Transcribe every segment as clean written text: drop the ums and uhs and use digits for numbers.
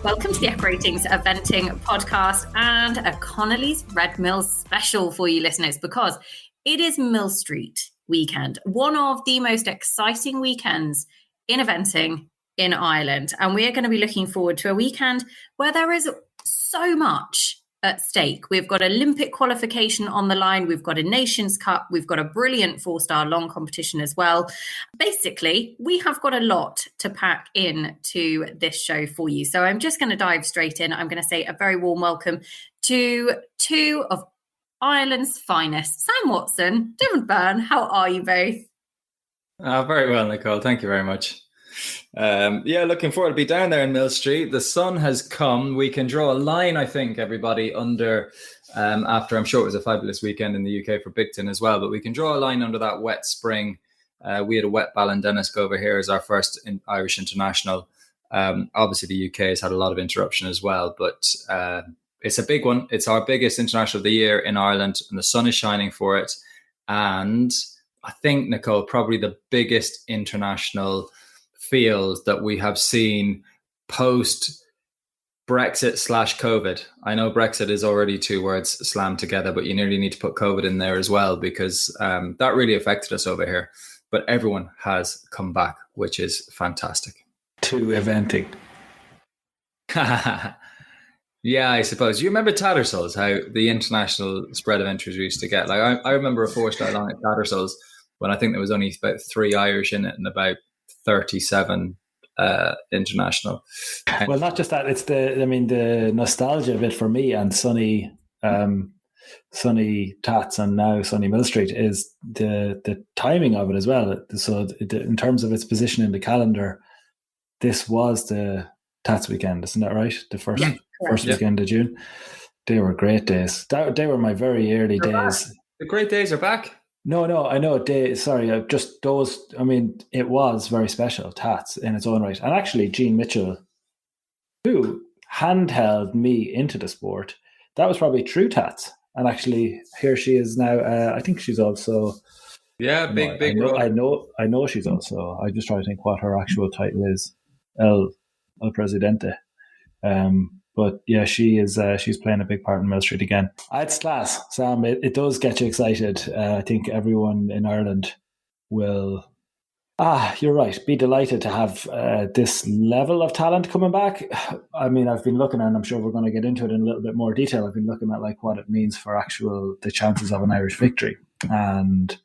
Welcome to the Echo Ratings Eventing podcast and a Connolly's Red Mills special for you listeners, because it is Millstreet weekend, one of the most exciting weekends in eventing in Ireland. And we are going to be looking forward to a weekend where there is so much at stake. We've got Olympic qualification on the line. We've got a Nations Cup. We've got a brilliant 4-star long competition as well. Basically, we have got a lot to pack in to this show for you. So I'm just going to dive straight in. I'm going to say a very warm welcome to two of Ireland's finest. Sam Watson, Dylan Byrne, how are you both? Very well, Nicole. Thank you very much. Looking forward to be down there in Millstreet. The sun has come. We can draw a line, I think, everybody, under after I'm sure it was a fabulous weekend in the UK for Bigton as well, but we can draw a line under that wet spring. We had a wet Ballindennis go over here as our first Irish international. Obviously, the UK has had a lot of interruption as well, but it's a big one. It's our biggest international of the year in Ireland, and the sun is shining for it. And I think, Nicole, probably the biggest international field that we have seen post Brexit/COVID. I know Brexit is already two words slammed together, but you nearly need to put COVID in there as well, because that really affected us over here. But everyone has come back, which is fantastic. To eventing. Yeah, I suppose. You remember Tattersalls, how the international spread of entries we used to get? Like I remember a 4-star long at Tattersalls when I think there was only about 3 Irish in it and about 37 international. Well, not just that. It's the nostalgia of it for me and Sunny Tats and now Sunny Millstreet is the timing of it as well. So in terms of its position in the calendar, this was the Tats weekend, isn't that right? The first weekend of June. They were great days. They were my very early days. The great days are back. No, I know. It was very special, Tats, in its own right. And actually, Jean Mitchell, who handheld me into the sport, that was probably true Tats. And actually, here she is now. I think she's also... Yeah, big. I know she's also... I just try to think what her actual title is. El Presidente. But yeah, she's playing a big part in Millstreet again. It's class, Sam. It does get you excited. I think everyone in Ireland will, you're right, be delighted to have this level of talent coming back. I mean, I've been looking, and I'm sure we're going to get into it in a little bit more detail. I've been looking at like what it means for the chances of an Irish victory. And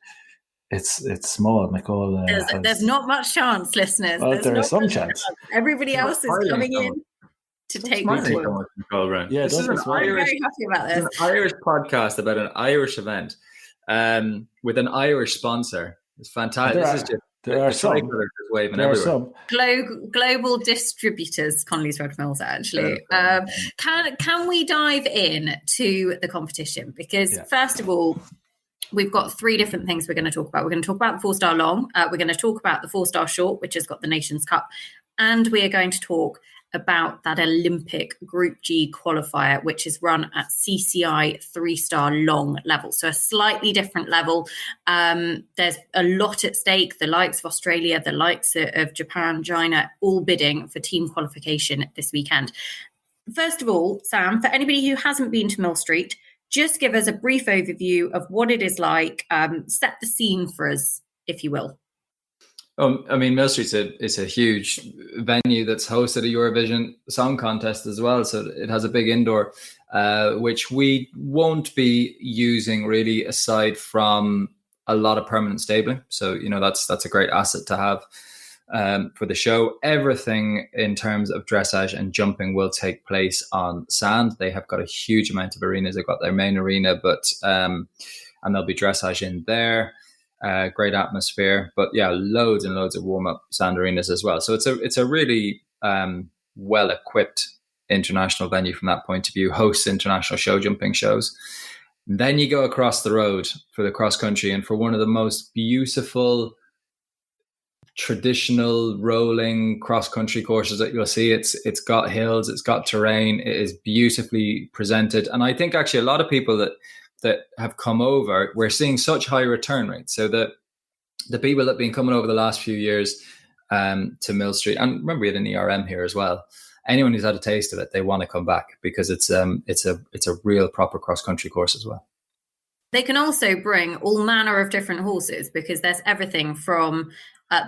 it's small, Nicole. There's not much chance, listeners. Well, there is some chance. Everybody else is coming in to take Yeah, this is I'm very happy about this. An Irish podcast about an Irish event with an Irish sponsor. It's fantastic. There are some global distributors, Connolly's Red Mills, actually. Can we dive in to the competition? Because first of all, we've got 3 different things we're going to talk about. We're going to talk about the 4-star long. We're going to talk about the 4-star short, which has got the Nations Cup. And we are going to talk about that Olympic Group G qualifier, which is run at CCI 3-star long level. So a slightly different level. There's a lot at stake. The likes of Australia, the likes of Japan, China, all bidding for team qualification this weekend. First of all, Sam, for anybody who hasn't been to Millstreet, just give us a brief overview of what it is like. Set the scene for us, if you will. Millstreet's is a huge venue that's hosted a Eurovision Song Contest as well. So it has a big indoor, which we won't be using really aside from a lot of permanent stabling. So, that's a great asset to have for the show. Everything in terms of dressage and jumping will take place on sand. They have got a huge amount of arenas. They've got their main arena, and there'll be dressage in there. Great atmosphere, but loads and loads of warm-up sand arenas as well. So it's a really well-equipped international venue from that point of view. Hosts international show jumping shows. Then you go across the road for the cross country, and for one of the most beautiful traditional rolling cross country courses that you'll see. It's got hills, it's got terrain, it is beautifully presented, and I think actually a lot of people that have come over, we're seeing such high return rates. So the people that have been coming over the last few years, to Millstreet. And remember, we had an ERM here as well. Anyone who's had a taste of it, they want to come back because it's a real proper cross-country course as well. They can also bring all manner of different horses because there's everything from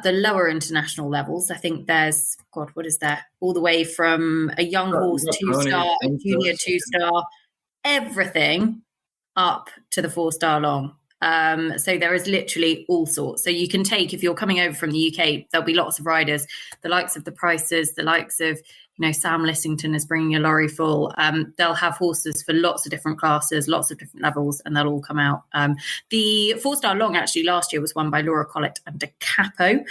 the lower international levels. I think there's, what is there? All the way from a young horse 2-star, a junior 2-star, everything up to the 4-star long. So there is literally all sorts. So you can take, if you're coming over from the UK, there'll be lots of riders, the likes of the Prices, the likes of, Sam Lissington is bringing a lorry full. They'll have horses for lots of different classes, lots of different levels, and they'll all come out. The 4-star long actually last year was won by Laura Collett and De Capo.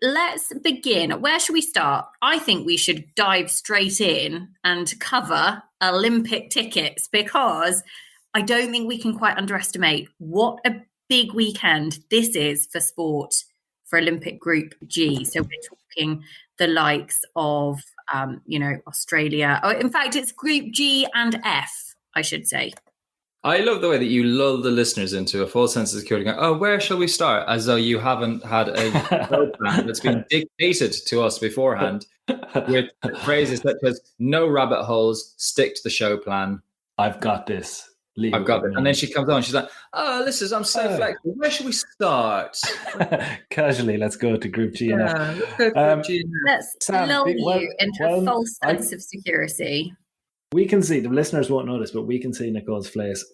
Let's begin. Where should we start? I think we should dive straight in and cover Olympic tickets because I don't think we can quite underestimate what a big weekend this is for sport for Olympic Group G. So we're talking the likes of, Australia. Oh, in fact, it's Group G and F, I should say. I love the way that you lull the listeners into a false sense of security. Going, oh, where shall we start? As though you haven't had a plan that's been dictated to us beforehand with phrases such as "no rabbit holes, stick to the show plan." I've got this. I've got it. And then she comes on. She's like, "Oh, I'm so flexible. Where should we start?" Casually, let's go to Group G. Let's lull you into a false sense of security. We can see, the listeners won't notice, but we can see Nicole's face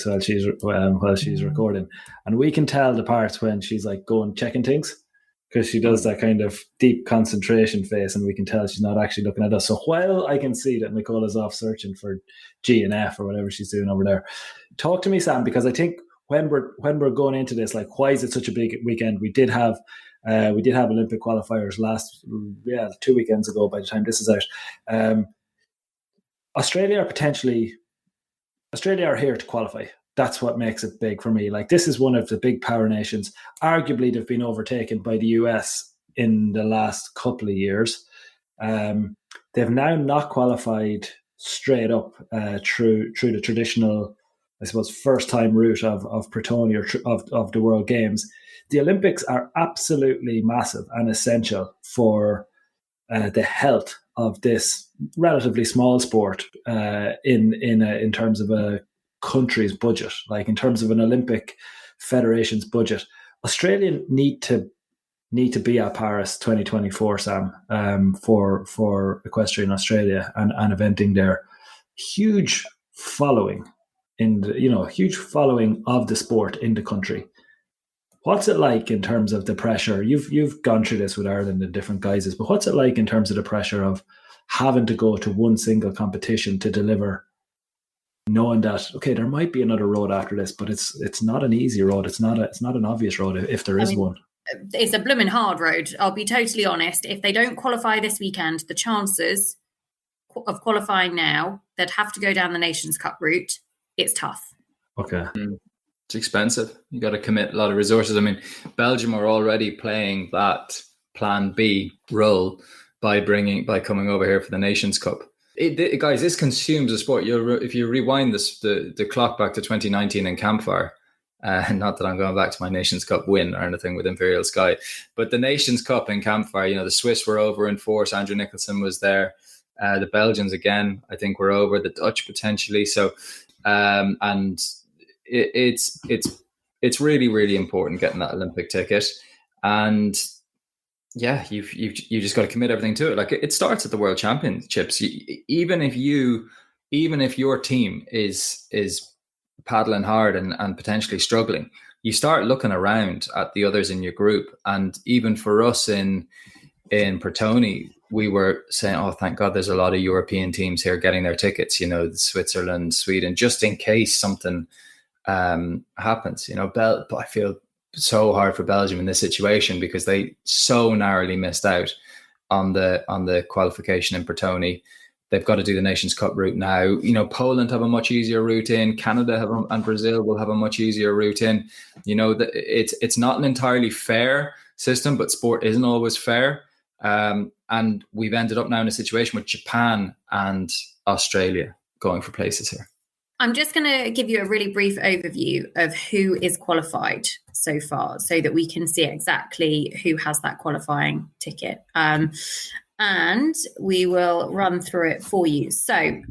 while she's recording, and we can tell the parts when she's like going checking things, because she does that kind of deep concentration face, and we can tell she's not actually looking at us. So while I can see that Nicole is off searching for G and F or whatever she's doing over there, talk to me, Sam, because I think when we're going into this, like, why is it such a big weekend? We did have Olympic qualifiers 2 weekends ago. By the time this is out, Australia are here to qualify. That's what makes it big for me. Like, this is one of the big power nations. Arguably, they've been overtaken by the US in the last couple of years. They've now not qualified straight up through the traditional, I suppose, first-time route of Pretonia of the World Games. The Olympics are absolutely massive and essential for the health of this relatively small sport in terms of a country's budget, like in terms of an Olympic federation's budget. Australia need to be at Paris 2024, Sam, for Equestrian Australia and eventing there. Huge following huge following of the sport in the country. What's it like in terms of the pressure? You've gone through this with Ireland in different guises, but what's it like in terms of the pressure of having to go to one single competition to deliver, knowing that, okay, there might be another road after this, but it's not an easy road. It's not an obvious road if there is one. It's a blooming hard road. I'll be totally honest. If they don't qualify this weekend, the chances of qualifying now, they'd have to go down the Nations Cup route. It's tough. Okay. It's expensive. You got to commit a lot of resources. I mean, Belgium are already playing that Plan B role by coming over here for the Nations Cup. Guys, this consumes the sport. If you rewind the clock back to 2019 in Campfire, not that I'm going back to my Nations Cup win or anything with Imperial Sky, but the Nations Cup in Campfire, the Swiss were over in force. Andrew Nicholson was there. The Belgians, again, I think were over. The Dutch potentially. So, and it's really, really important getting that Olympic ticket. And yeah, you've just got to commit everything to it. Like, it starts at the World Championships. Even if your team is paddling hard and potentially struggling, you start looking around at the others in your group. And even for us in Pretonia, we were saying, oh, thank God there's a lot of European teams here getting their tickets, Switzerland, Sweden, just in case something happens. But I feel so hard for Belgium in this situation because they so narrowly missed out on the qualification in Pretonia. They've got to do the Nations Cup route now. Poland have a much easier route in. Canada and Brazil will have a much easier route in. It's not an entirely fair system, but sport isn't always fair. And we've ended up now in a situation with Japan and Australia going for places here. I'm just going to give you a really brief overview of who is qualified so far so that we can see exactly who has that qualifying ticket. And we will run through it for you. So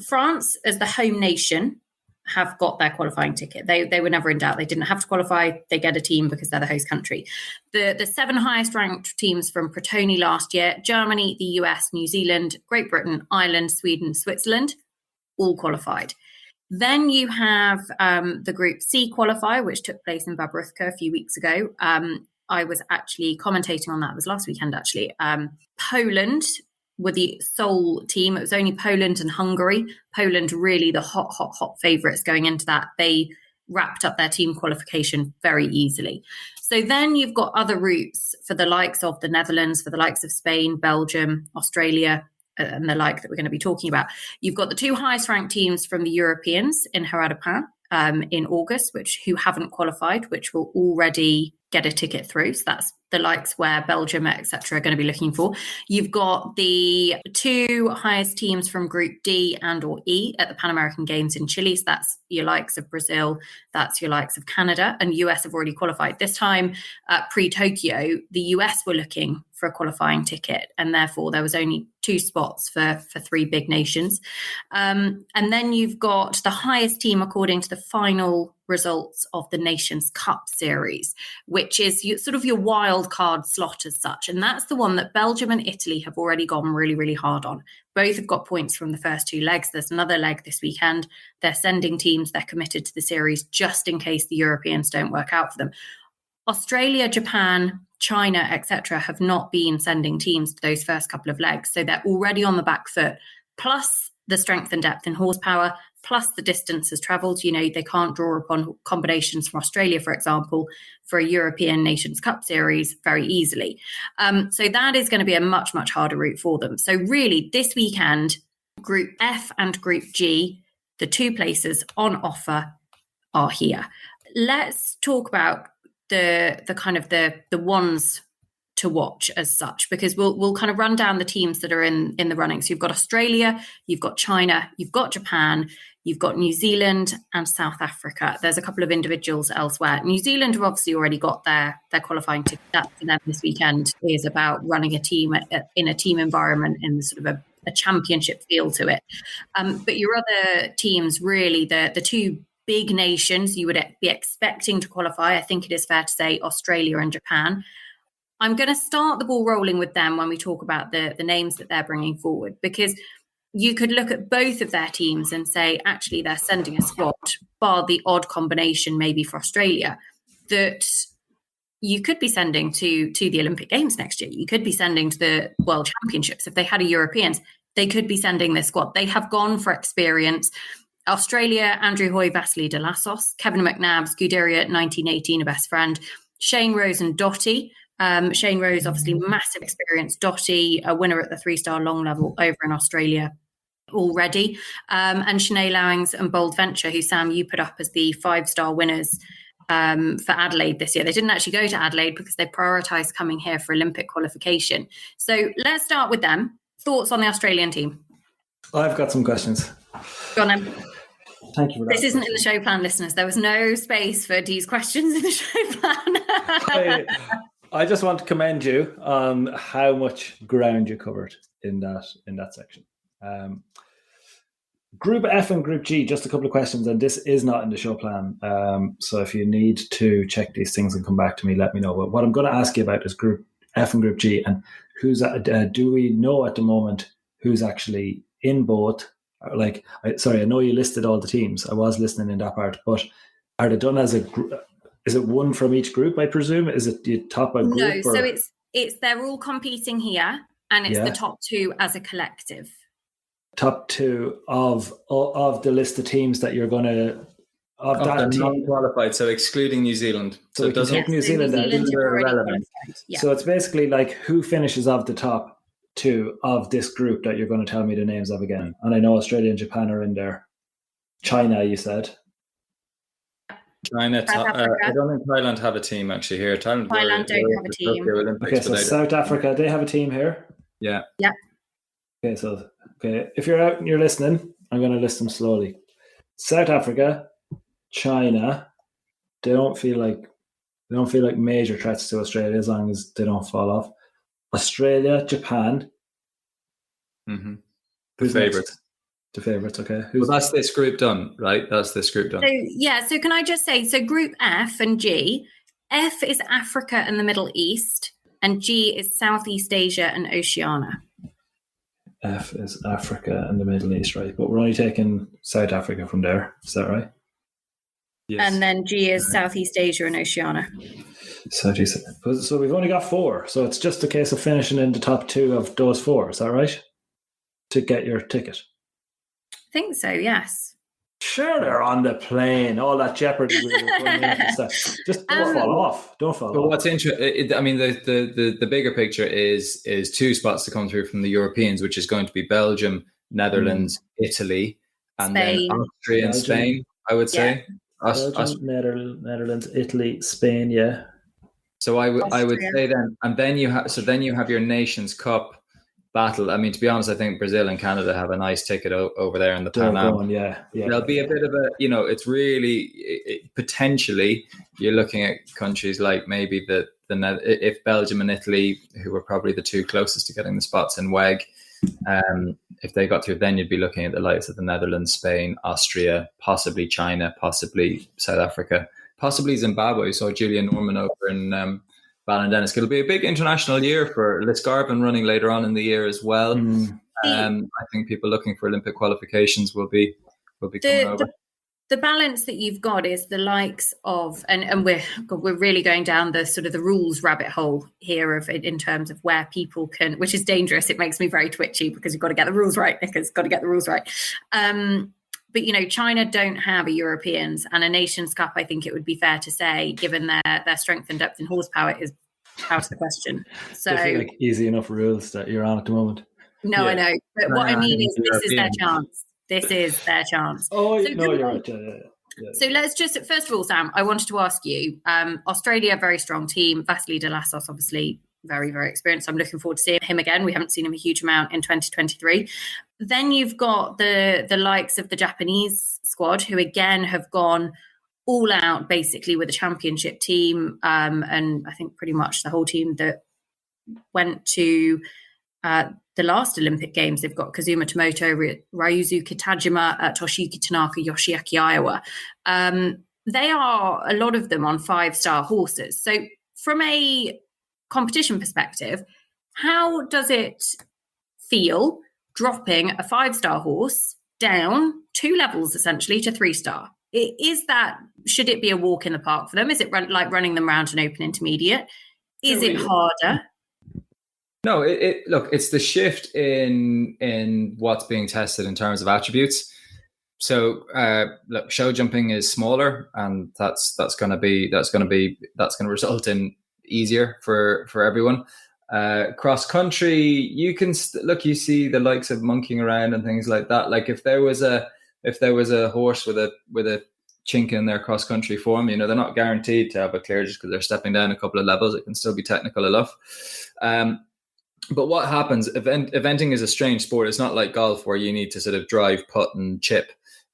France, as the home nation, have got their qualifying ticket. They were never in doubt. They didn't have to qualify. They get a team because they're the host country. The 7 highest ranked teams from Protoni last year, Germany, the US, New Zealand, Great Britain, Ireland, Sweden, Switzerland, all qualified. Then you have the Group C qualifier, which took place in Babruzka a few weeks ago. I was actually commentating on that. It was last weekend, actually. Poland were the sole team. It was only Poland and Hungary. Poland really the hot favourites going into that. They wrapped up their team qualification very easily. So then you've got other routes for the likes of the Netherlands, for the likes of Spain, Belgium, Australia, and the like that we're going to be talking about. You've got the 2 highest ranked teams from the Europeans in Heradapan in August, who haven't qualified, which will already get a ticket through. So that's the likes where Belgium, etc., are going to be looking for. You've got the 2 highest teams from Group D and or E at the Pan American Games in Chile. So that's your likes of Brazil, that's your likes of Canada, and US have already qualified. This time, pre-Tokyo, the US were looking for a qualifying ticket, and therefore there was only 2 spots for 3 big nations. And then you've got the highest team according to the final results of the Nations Cup series, which is sort of your wild card slot as such. And that's the one that Belgium and Italy have already gone really, really hard on. Both have got points from the first 2 legs. There's another leg this weekend. They're sending teams. They're committed to the series just in case the Europeans don't work out for them. Australia, Japan, China, etc. have not been sending teams to those first couple of legs. So they're already on the back foot. Plus the strength and depth in horsepower, plus the distance has travelled. They can't draw upon combinations from Australia, for example, for a European Nations Cup series very easily. So that is going to be a much, much harder route for them. So really, this weekend, Group F and Group G, the 2 places on offer are here. Let's talk about the kind of the ones to watch as such, because we'll kind of run down the teams that are in the running. So you've got Australia, you've got China, you've got Japan, you've got New Zealand and South Africa. There's a couple of individuals elsewhere. New Zealand have obviously already got their qualifying ticket. That for them this weekend is about running a team in a team environment in sort of a championship feel to it. But your other teams, really, the 2 big nations you would be expecting to qualify, I think it is fair to say Australia and Japan. I'm going to start the ball rolling with them when we talk about the names that they're bringing forward, because you could look at both of their teams and say, actually, they're sending a squad, bar the odd combination maybe for Australia, that you could be sending to the Olympic Games next year. You could be sending to the World Championships. If they had a Europeans, they could be sending this squad. They have gone for experience. Australia, Andrew Hoy, Vasily de Lassos, Kevin McNabbs, Guderian, 1918, a best friend, Shane Rose and Doty. Shane Rose, obviously massive experience. Doty, a winner at the 3-star long level over in Australia already. And Sinead Lowings and Bold Venture, who, Sam, you put up as the 5-star winners for Adelaide this year. They didn't actually go to Adelaide because they prioritised coming here for Olympic qualification. So let's start with them. Thoughts on the Australian team? I've got some questions. Go on then. Thank you for that. This isn't in the show plan, listeners. There was no space for Dee's questions in the show plan. I just want to commend you on how much ground you covered in that section. Group F and Group G, just a couple of questions, and this is not in the show plan. So if you need to check these things and come back to me, let me know. But what I'm going to ask you about is Group F and Group G, and do we know at the moment who's actually in both? I know you listed all the teams. I was listening in that part, but are they done as a group? Is it one from each group, I presume? Is it the top of group? No, so it's they're all competing here, and it's the top 2 as a collective. Top 2 of the list of teams that you're going to of that team non-qualified, so excluding New Zealand. So we can take New Zealand out. Irrelevant. Yeah. So it's basically like who finishes of the top 2 of this group that you're going to tell me the names of again. And I know Australia and Japan are in there. China, you said. China, I don't think Thailand have a team actually here. Thailand don't have a team. Okay, so South Africa, they have a team here. Yeah. Yeah. Okay, if you're out and you're listening, I'm going to list them slowly. South Africa, China. They don't feel like major threats to Australia as long as they don't fall off. Australia, Japan. Mm-hmm. Who's favourites. Next? The favourites, okay. Well, that's this group done, right? That's this group done. So can I just say, so Group F and G, F is Africa and the Middle East, and G is Southeast Asia and Oceania. F is Africa and the Middle East, right? But we're only taking South Africa from there. Is that right? Yes. And then G is Southeast Asia and Oceania. So we've only got 4. So it's just a case of finishing in the top 2 of those 4. Is that right? To get your ticket. I think so, yes. Sure, they're on the plane. All that jeopardy we were putting in and stuff. Just don't fall off. Don't fall off. What's interesting? I mean, the bigger picture is 2 spots to come through from the Europeans, which is going to be Belgium, Netherlands, Italy, and Spain. then Austria and Spain. I would say Belgium, Netherlands, Italy, Spain. Yeah. So I would say then, and then you have your Nations Cup battle. I mean, to be honest, I think Brazil and Canada have a nice ticket over there in the Pan Am. There'll be a bit of a, it's really potentially you're looking at countries like maybe if Belgium and Italy, who were probably the 2 closest to getting the spots in WEG, if they got through, then you'd be looking at the likes of the Netherlands, Spain, Austria, possibly China, possibly South Africa, possibly Zimbabwe. So Julian Norman over in Ballindennis. It'll be a big international year for Lisgarvin running later on in the year as well. I think people looking for Olympic qualifications will be coming over. The balance that you've got is the likes of, and we're really going down the sort of the rules rabbit hole here in terms of where people can, which is dangerous. It makes me very twitchy because you've got to get the rules right. Nicker's got to get the rules right. But, China don't have a Europeans, and a Nations Cup, I think it would be fair to say, given their strength and depth in horsepower, is out of the question. So like easy enough rules that you're on at the moment. No, I know. But what I mean is this is their chance. This is their chance. Oh, so no, you're right. Yeah. So let's just, first of all, Sam, I wanted to ask you, Australia, very strong team. Vasily de Lassos, obviously, very, very experienced. I'm looking forward to seeing him again. We haven't seen him a huge amount in 2023. Then you've got the likes of the Japanese squad, who again have gone all out basically with a championship team. And I think pretty much the whole team that went to the last Olympic Games. They've got Kazuma Tomoto, Ryuzu Kitajima, Toshiyuki Tanaka, Yoshiaki Iowa. They are, a lot of them, on 5-star horses. So from a competition perspective, how does it feel dropping a 5-star horse down 2 levels essentially to 3-star? Should it be a walk in the park for them? Is it like running them around an open intermediate? Is it harder? No, look, it's the shift in what's being tested in terms of attributes. So, look, show jumping is smaller, and that's going to result in easier for everyone. Cross country, you can you see the likes of monkeying around and things like that. Like if there was a horse with a chink in their cross country form, they're not guaranteed to have a clear just because they're stepping down a couple of levels. It can still be technical enough. But what happens, eventing is a strange sport. It's not like golf where you need to sort of drive, putt and chip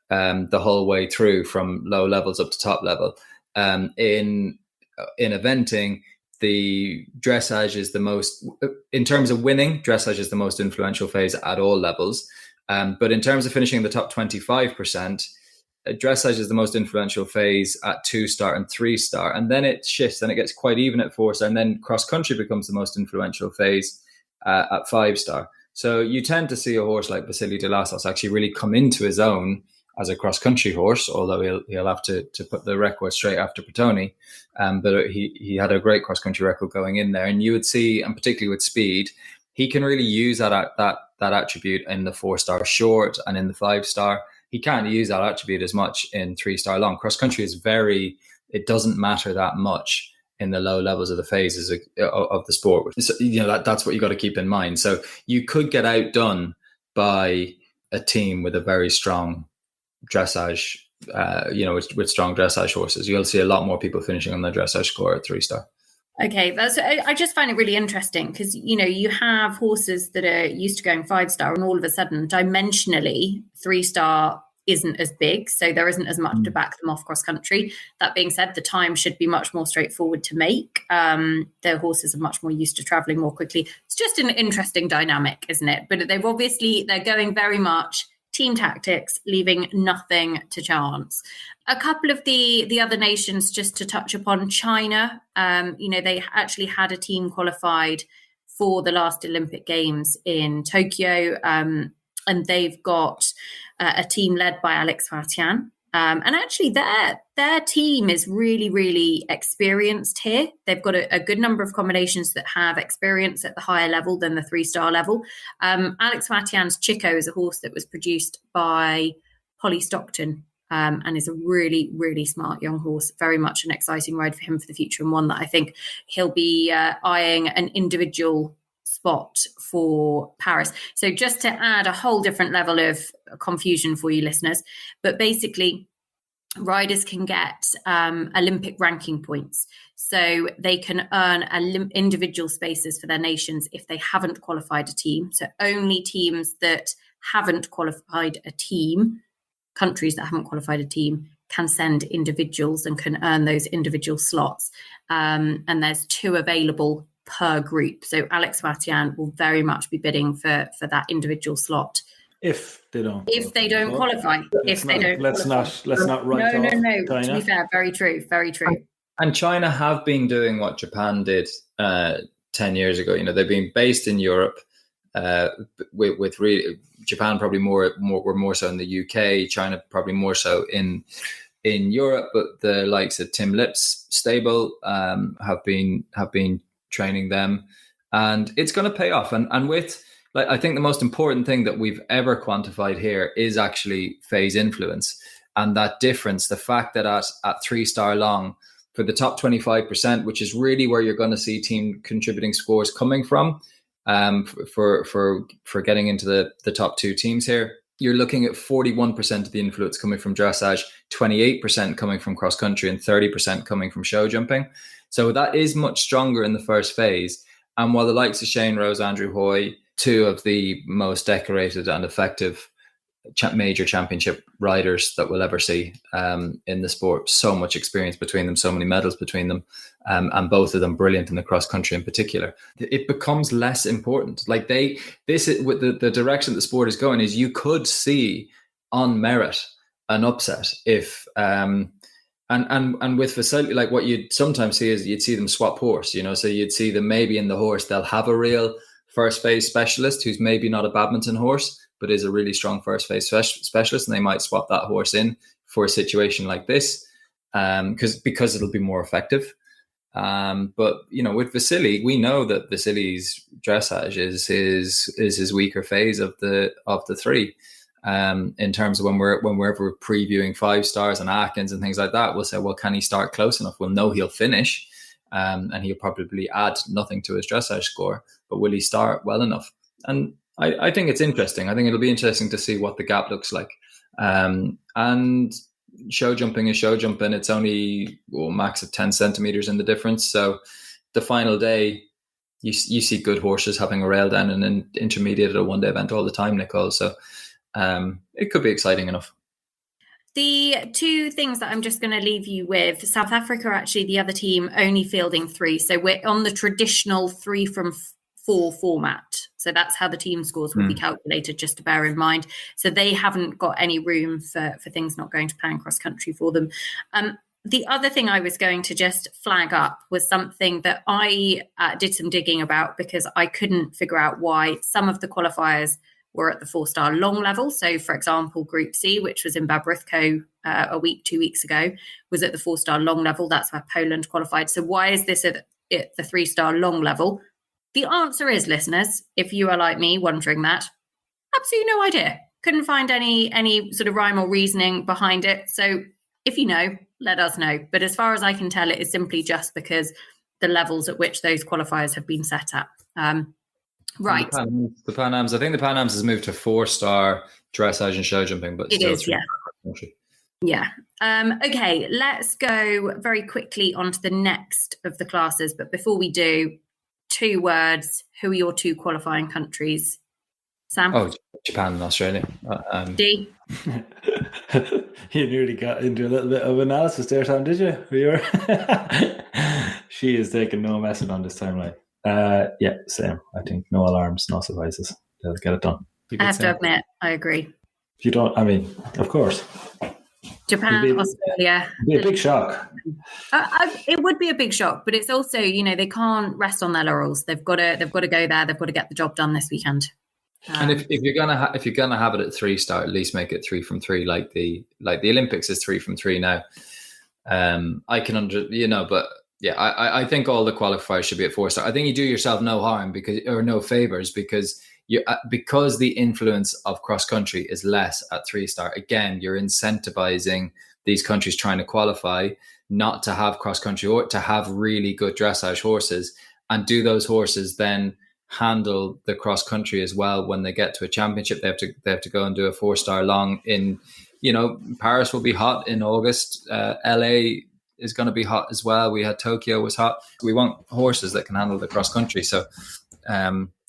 the whole way through from low levels up to top level. In eventing, the dressage is the most, in terms of winning, dressage is the most influential phase at all levels. But in terms of finishing in the top 25%, dressage is the most influential phase at 2-star and 3-star. And then it shifts and it gets quite even at 4-star. And then cross country becomes the most influential phase at 5-star. So you tend to see a horse like Vasily de Lassos actually really come into his own as a cross-country horse, although he'll have to put the record straight after Petoni. But he had a great cross-country record going in there. And you would see, and particularly with speed, he can really use that attribute in the 4-star short and in the 5-star. He can't use that attribute as much in 3-star long. Cross-country is it doesn't matter that much in the low levels of the phases of the sport. So, that's what you got to keep in mind. So you could get outdone by a team with a very strong dressage, with strong dressage horses. You'll see a lot more people finishing on the dressage score at 3-star. Okay, I just find it really interesting because, you have horses that are used to going 5-star and all of a sudden, dimensionally, 3-star isn't as big, so there isn't as much to back them off cross country. That being said, the time should be much more straightforward to make. Their horses are much more used to traveling more quickly. It's just an interesting dynamic, isn't it? But they're going very much team tactics, leaving nothing to chance. A couple of the other nations, just to touch upon, China, they actually had a team qualified for the last Olympic Games in Tokyo, and they've got a team led by Alex Fartian. And actually their team is really, really experienced here. They've got a good number of combinations that have experience at the higher level than the 3-star level. Alex Fartian's Chico is a horse that was produced by Polly Stockton, and is a really, really smart young horse. Very much an exciting ride for him for the future, and one that I think he'll be eyeing an individual spot for Paris. So just to add a whole different level of confusion for you listeners, but basically riders can get Olympic ranking points. So they can earn individual spaces for their nations if they haven't qualified a team. So only teams that haven't qualified a team, countries that haven't qualified a team, can send individuals and can earn those individual slots. And there's 2 available per group. So Alex Fartian will very much be bidding for that individual slot. If they don't qualify. Let's not write off No. China. To be fair, very true. And China have been doing what Japan did 10 years ago. They've been based in Europe, with really Japan probably more so in the UK, China probably more so in Europe. But the likes of Tim Lipp's stable have been training them, and it's going to pay off. And with, like, I think the most important thing that we've ever quantified here is actually phase influence, and that difference, the fact that at 3-star long, for the top 25%, which is really where you're going to see team contributing scores coming from, for getting into the top 2 teams here, you're looking at 41% of the influence coming from dressage, 28% coming from cross country, and 30% coming from show jumping. So that is much stronger in the first phase. And while the likes of Shane Rose, Andrew Hoy, 2 of the most decorated and effective major championship riders that we'll ever see in the sport, so much experience between them, so many medals between them, and both of them brilliant in the cross country in particular, it becomes less important. Like this is with the direction the sport is going, is you could see on merit an upset if and with facility, like what you'd sometimes see is you'd see them swap horse, so you'd see them maybe in the horse they'll have a real first phase specialist who's maybe not a badminton horse but is a really strong first phase specialist, and they might swap that horse in for a situation like this, because it'll be more effective. But with Vasily, we know that Vasily's dressage is his weaker phase of the 3. In terms of when we're ever previewing 5 stars and Atkins and things like that, we'll say, well, can he start close enough? We'll know he'll finish, and he'll probably add nothing to his dressage score, but will he start well enough? And I think it's interesting. I think it'll be interesting to see what the gap looks like. And show jumping is show jumping. It's only max of 10 centimeters in the difference. So the final day, you see good horses having a rail down and an intermediate at a one-day event all the time, Nicole. So it could be exciting enough. The 2 things that I'm just going to leave you with, South Africa are actually the other team only fielding 3. So we're on the traditional 3 from 4 format. So that's how the team scores will be calculated, just to bear in mind. So they haven't got any room for things not going to plan cross country for them. The other thing I was going to just flag up was something that I did some digging about, because I couldn't figure out why some of the qualifiers were at the 4-star long level. So, for example, Group C, which was in Babrivko 2 weeks ago, was at the 4-star long level. That's where Poland qualified. So why is this at the 3-star long level? The answer is, listeners, if you are like me wondering that, absolutely no idea. Couldn't find any sort of rhyme or reasoning behind it. So if you know, let us know. But as far as I can tell, it is simply just because the levels at which those qualifiers have been set at. Right. The Pan Ams. I think the Pan Ams has moved to 4-star dressage and show jumping, but it still is, yeah. Yeah. Okay, let's go very quickly on to the next of the classes. But before we do, 2 words. Who are your 2 qualifying countries? Sam? Oh, Japan and Australia. D? You nearly got into a little bit of analysis there, Tom, did you? She is taking no messing on this timeline. Yeah, same. I think no alarms, no surprises. They'll get it done. I have to admit, I agree. If you don't, I mean, of course. Japan, Australia. It'd be a big shock. It would be a big shock, but it's also, they can't rest on their laurels. They've got to go there. They've got to get the job done this weekend. And if you're gonna have it at 3-star, at least make it 3 from 3, like the Olympics is 3 from 3 now. I can but yeah, I think all the qualifiers should be at 4-star. I think you do yourself no harm no favors because the influence of cross country is less at 3-star. Again, you're incentivizing these countries trying to qualify not to have cross country or to have really good dressage horses, and do those horses then handle the cross country as well when they get to a championship. They have to go and do a 4-star long in, Paris will be hot in August. LA is going to be hot as well. We had Tokyo was hot. We want horses that can handle the cross country. So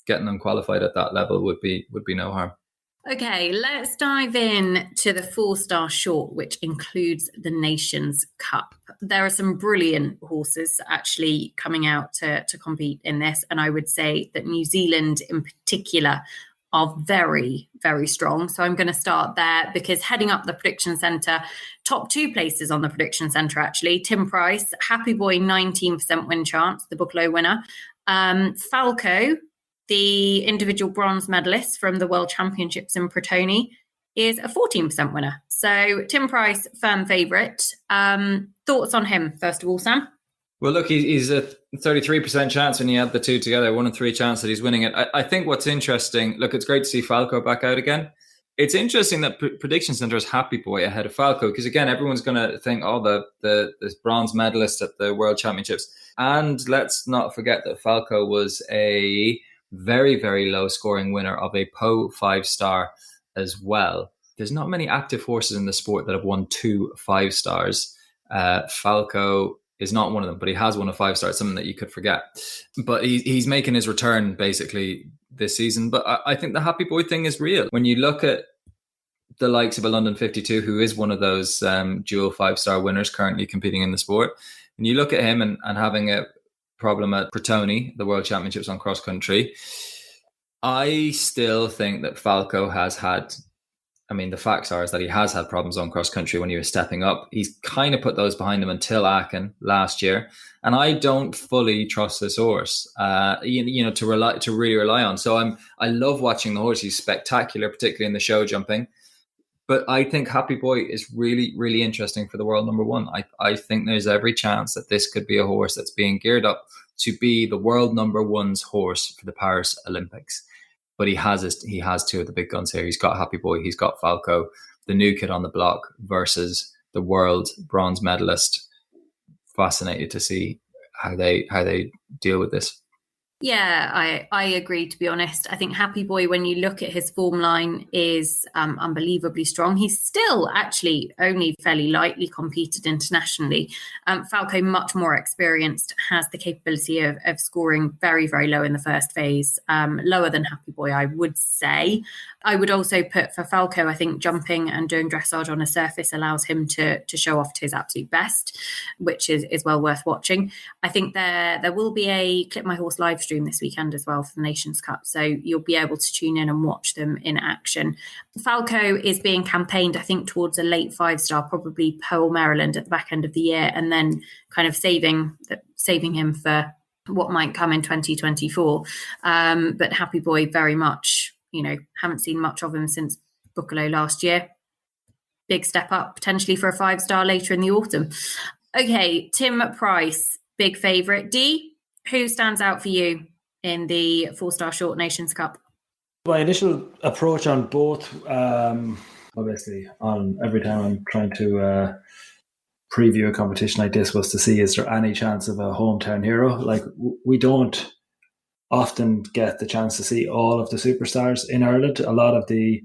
getting them qualified at that level would be no harm. Okay, let's dive in to the 4-star short, which includes the Nations Cup. There are some brilliant horses actually coming out to compete in this. And I would say that New Zealand in particular are very, very strong. So I'm going to start there because heading up the prediction centre, top 2 places on the prediction centre actually. Tim Price, Happy Boy, 19% win chance, the Buccleuch winner. Falco, the individual bronze medalist from the World Championships in Pretoni, is a 14% winner. So Tim Price, firm favourite. Thoughts on him, first of all, Sam? Well, look, he's a 33% chance when you add the two together, 1 in 3 chance that he's winning it. I think what's interesting, look, it's great to see Falco back out again. It's interesting that Prediction Centre is Happy Boy ahead of Falco because, again, everyone's going to think, the bronze medalist at the World Championships. And let's not forget that Falco was a very, very low scoring winner of a Po 5-star as well. There's not many active horses in the sport that have won 2 5-stars. Falco is not one of them, but he has won a 5-star. It's something that you could forget. But he's making his return basically this season. But I think the Happy Boy thing is real. When you look at the likes of a London 52, who is one of those dual 5-star winners currently competing in the sport, when you look at him and having a problem at Pretoni, the World Championships on cross country, I still think that Falco has had, the facts are is that he has had problems on cross country when he was stepping up. He's kind of put those behind him until Aachen last year, and I don't fully trust this horse to really rely on. So I love watching the horse. He's spectacular, particularly in the show jumping. But I think Happy Boy is really, really interesting for the world number 1. I think there's every chance that this could be a horse that's being geared up to be the world number 1's horse for the Paris Olympics. But he has 2 of the big guns here. He's got Happy Boy, he's got Falco, the new kid on the block versus the world bronze medalist. Fascinated to see how they deal with this. Yeah, I agree, to be honest. I think Happy Boy, when you look at his form line, is unbelievably strong. He's still actually only fairly lightly competed internationally. Falco, much more experienced, has the capability of scoring very, very low in the first phase, lower than Happy Boy, I would say. I would also put for Falco, I think jumping and doing dressage on a surface allows him to show off to his absolute best, which is well worth watching. I think there will be a Clip My Horse live stream this weekend as well for the Nations Cup, so you'll be able to tune in and watch them in action. Falco is being campaigned, I think, towards a late 5-star, probably Pearl, Maryland at the back end of the year, and then kind of saving him for what might come in 2024. But Happy Boy, very much, haven't seen much of him since Buccleuch last year. Big step up potentially for a 5-star later in the autumn. Okay, Tim Price, big favourite. Dee, who stands out for you in the 4-star short Nations Cup? My initial approach on both, obviously, on every time I'm trying to preview a competition like this, was to see, is there any chance of a hometown hero? Like, we don't often get the chance to see all of the superstars in Ireland. A lot of the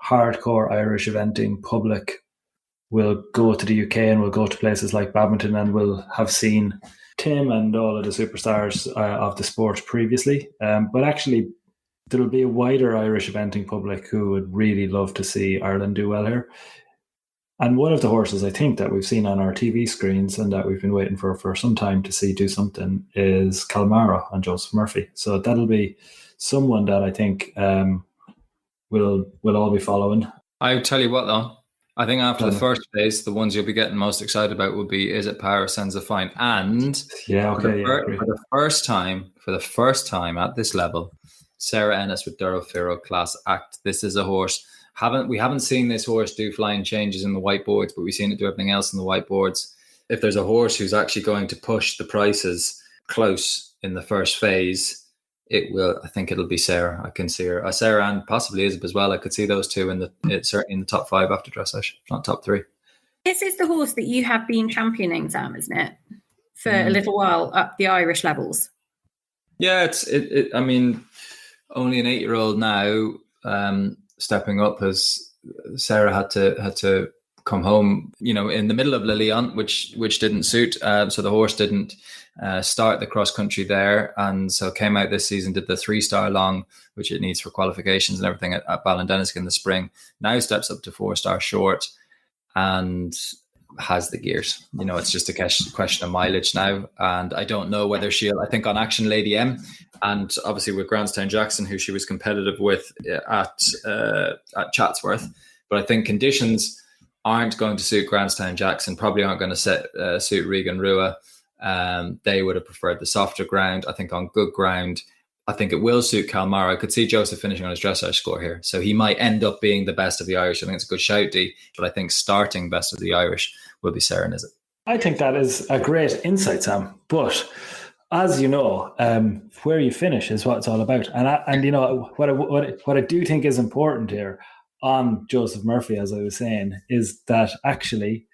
hardcore Irish eventing public will go to the UK and will go to places like Badminton and will have seen Tim and all of the superstars of the sport previously. But actually, there will be a wider Irish eventing public who would really love to see Ireland do well here. And one of the horses I think that we've seen on our TV screens and that we've been waiting for some time to see do something is Calmara and Joseph Murphy. So that'll be someone that I think we'll all be following. I tell you what, though, I think after the first phase, the ones you'll be getting most excited about will be Is It Power, Senza Fine, and for the first time at this level, Sarah Ennis with Duro Firo Class Act. This is a horse. We haven't seen this horse do flying changes in the whiteboards, but we've seen it do everything else in the whiteboards. If there's a horse who's actually going to push the prices close in the first phase, I think it'll be Sarah. I can see her. Sarah and possibly Isabel as well. I could see those two certainly in the top 5 after dressage, not top 3. This is the horse that you have been championing, Sam, isn't it? For a little while up the Irish levels. Yeah, I mean, only an 8-year-old now, stepping up as Sarah had to come home, in the middle of Lilian, which didn't suit. So the horse didn't start the cross country there, and so came out this season, did the 3-star long, which it needs for qualifications and everything at Ballindennis in the spring. Now steps up to 4-star short and has the gears. It's just a question of mileage now, and I don't know whether I think on Action Lady M, and obviously with Grantstown Jackson, who she was competitive with at Chatsworth, but I think conditions aren't going to suit Grantstown Jackson, probably aren't going to suit Regan Rua. They would have preferred the softer ground. I think on good ground, I think it will suit Calmara. I could see Joseph finishing on his dressage score here, so he might end up being the best of the Irish. I think it's a good shout, D, but I think starting best of the Irish will be Sarah Nizzet. I think that is a great insight, Sam. But as you know, where you finish is what it's all about. And what I do think is important here on Joseph Murphy, as I was saying, is that actually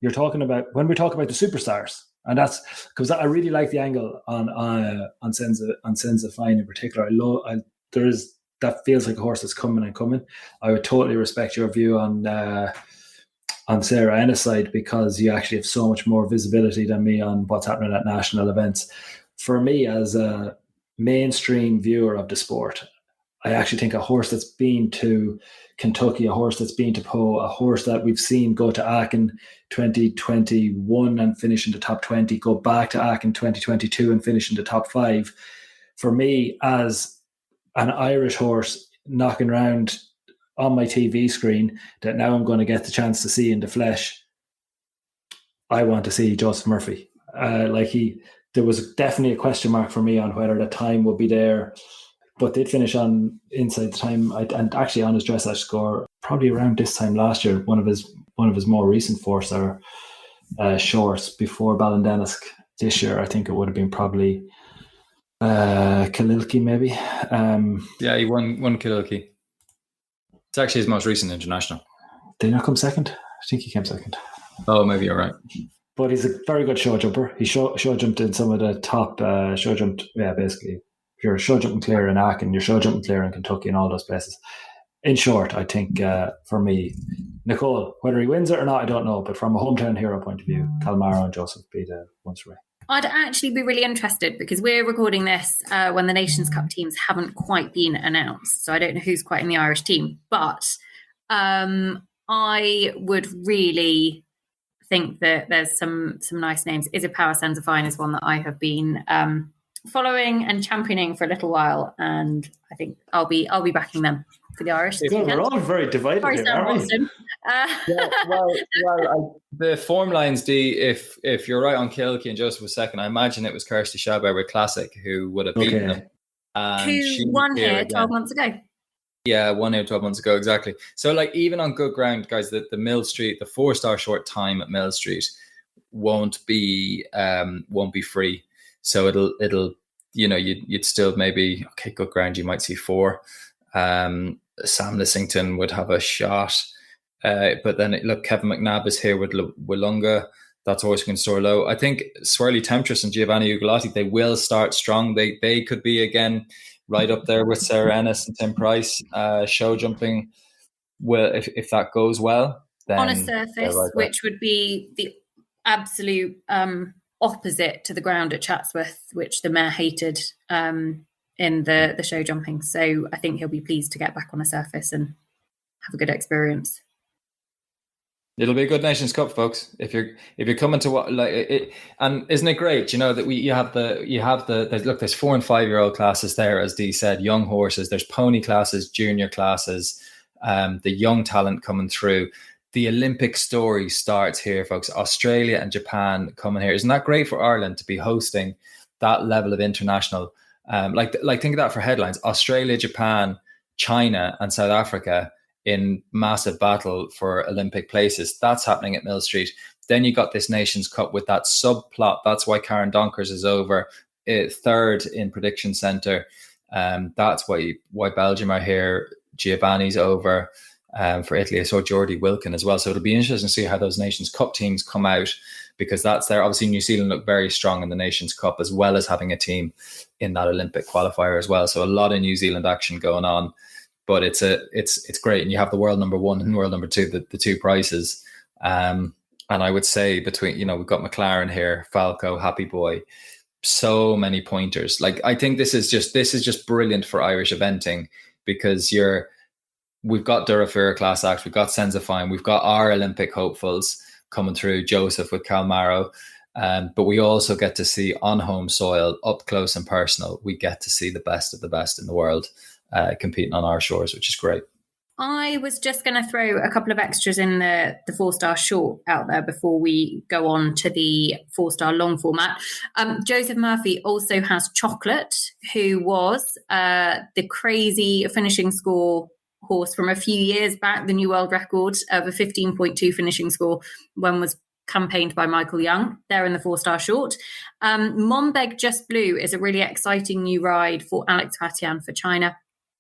you're talking about, when we talk about the superstars, and that's because I really like the angle on Senza Fine in particular. That feels like a horse that's coming and coming. I would totally respect your view on Sarah Ennis' side, because you actually have so much more visibility than me on what's happening at national events. For me, as a mainstream viewer of the sport, I actually think a horse that's been to Kentucky, a horse that's been to Poe, a horse that we've seen go to Aachen 2021 and finish in the top 20, go back to Aachen 2022 and finish in the top 5. For me, as an Irish horse knocking around on my TV screen that now I'm going to get the chance to see in the flesh, I want to see Joseph Murphy. There was definitely a question mark for me on whether the time would be there, but did finish on inside the time, and actually on his dressage score probably around this time last year, one of his more recent 4-star shorts before Ballindennis. This year, I think it would have been probably Kililky maybe. Yeah, he won Kililky. It's actually his most recent international. Did he not come second? I think he came second. Oh, maybe you're right. But he's a very good show jumper. He show jumped in some of the top show jumped. Yeah, basically, if you're show jumping clear in Aachen, you're show jumping clear in Kentucky and all those places. In short, I think for me, Nicole, whether he wins it or not, I don't know. But from a hometown hero point of view, Calmara and Joseph be the ones for me. I'd actually be really interested, because we're recording this when the Nations Cup teams haven't quite been announced. So I don't know who's quite in the Irish team. But I would really think that there's some nice names. Is It Power, Senza Fine is one that I have been following and championing for a little while, and I think I'll be backing them for the Irish. We're all very divided here, aren't we? The form lines, D, if you're right on Kililky and Joseph was second, I imagine it was Kirsty Schaubauer with Classic who would have beaten them. Who won here 12 months ago. Yeah, 1 year, 12 months ago, exactly. So, even on good ground, guys, the Millstreet, the 4-star short time at Millstreet won't be free. So it'll you'd still maybe, okay, good ground, you might see 4. Sam Lissington would have a shot, but then Kevin McNabb is here with Willunga. That's always going to store low. I think Swirly Temptress and Giovanni Ugolotti, they will start strong. They could be again right up there with Sarah Ennis and Tim Price. Show jumping, well, if that goes well, then on a surface, right, which would be the absolute opposite to the ground at Chatsworth, which the mare hated in the show jumping. So I think he'll be pleased to get back on a surface and have a good experience. It'll be a good Nations Cup, folks. If you're coming to what like it, and isn't it great? You know that you have there's 4 and 5 year old classes there, as Dee said, young horses. There's pony classes, junior classes, the young talent coming through. The Olympic story starts here, folks. Australia and Japan coming here. Isn't that great for Ireland to be hosting that level of international? Like think of that for headlines: Australia, Japan, China, and South Africa in massive battle for Olympic places. That's happening at Millstreet. Then you got this Nations Cup with that subplot. That's why Karen Donkers is over third in Prediction Centre. That's why Belgium are here. Giovanni's over for Italy. I saw Jordi Wilkin as well. So it'll be interesting to see how those Nations Cup teams come out, because that's there. Obviously, New Zealand look very strong in the Nations Cup, as well as having a team in that Olympic qualifier as well. So a lot of New Zealand action going on. But it's great, and you have the world number 1 and world number 2, the 2 prices. And I would say between, we've got McLaren here, Falco, Happy Boy, so many pointers. Like, I think this is just brilliant for Irish eventing, because we've got Durafura Class Act, we've got Senzafine, we've got our Olympic hopefuls coming through, Joseph with Calmaro. But we also get to see on home soil, up close and personal, we get to see the best of the best in the world competing on our shores, which is great. I was just going to throw a couple of extras in the 4-star short out there before we go on to the 4-star long format. Joseph Murphy also has Chocolate, who was the crazy finishing score horse from a few years back, the new world record of a 15.2 finishing score when was campaigned by Michael Young. They're in the 4-star short. Monbeg Just Blue is a really exciting new ride for Alex Fatian for China.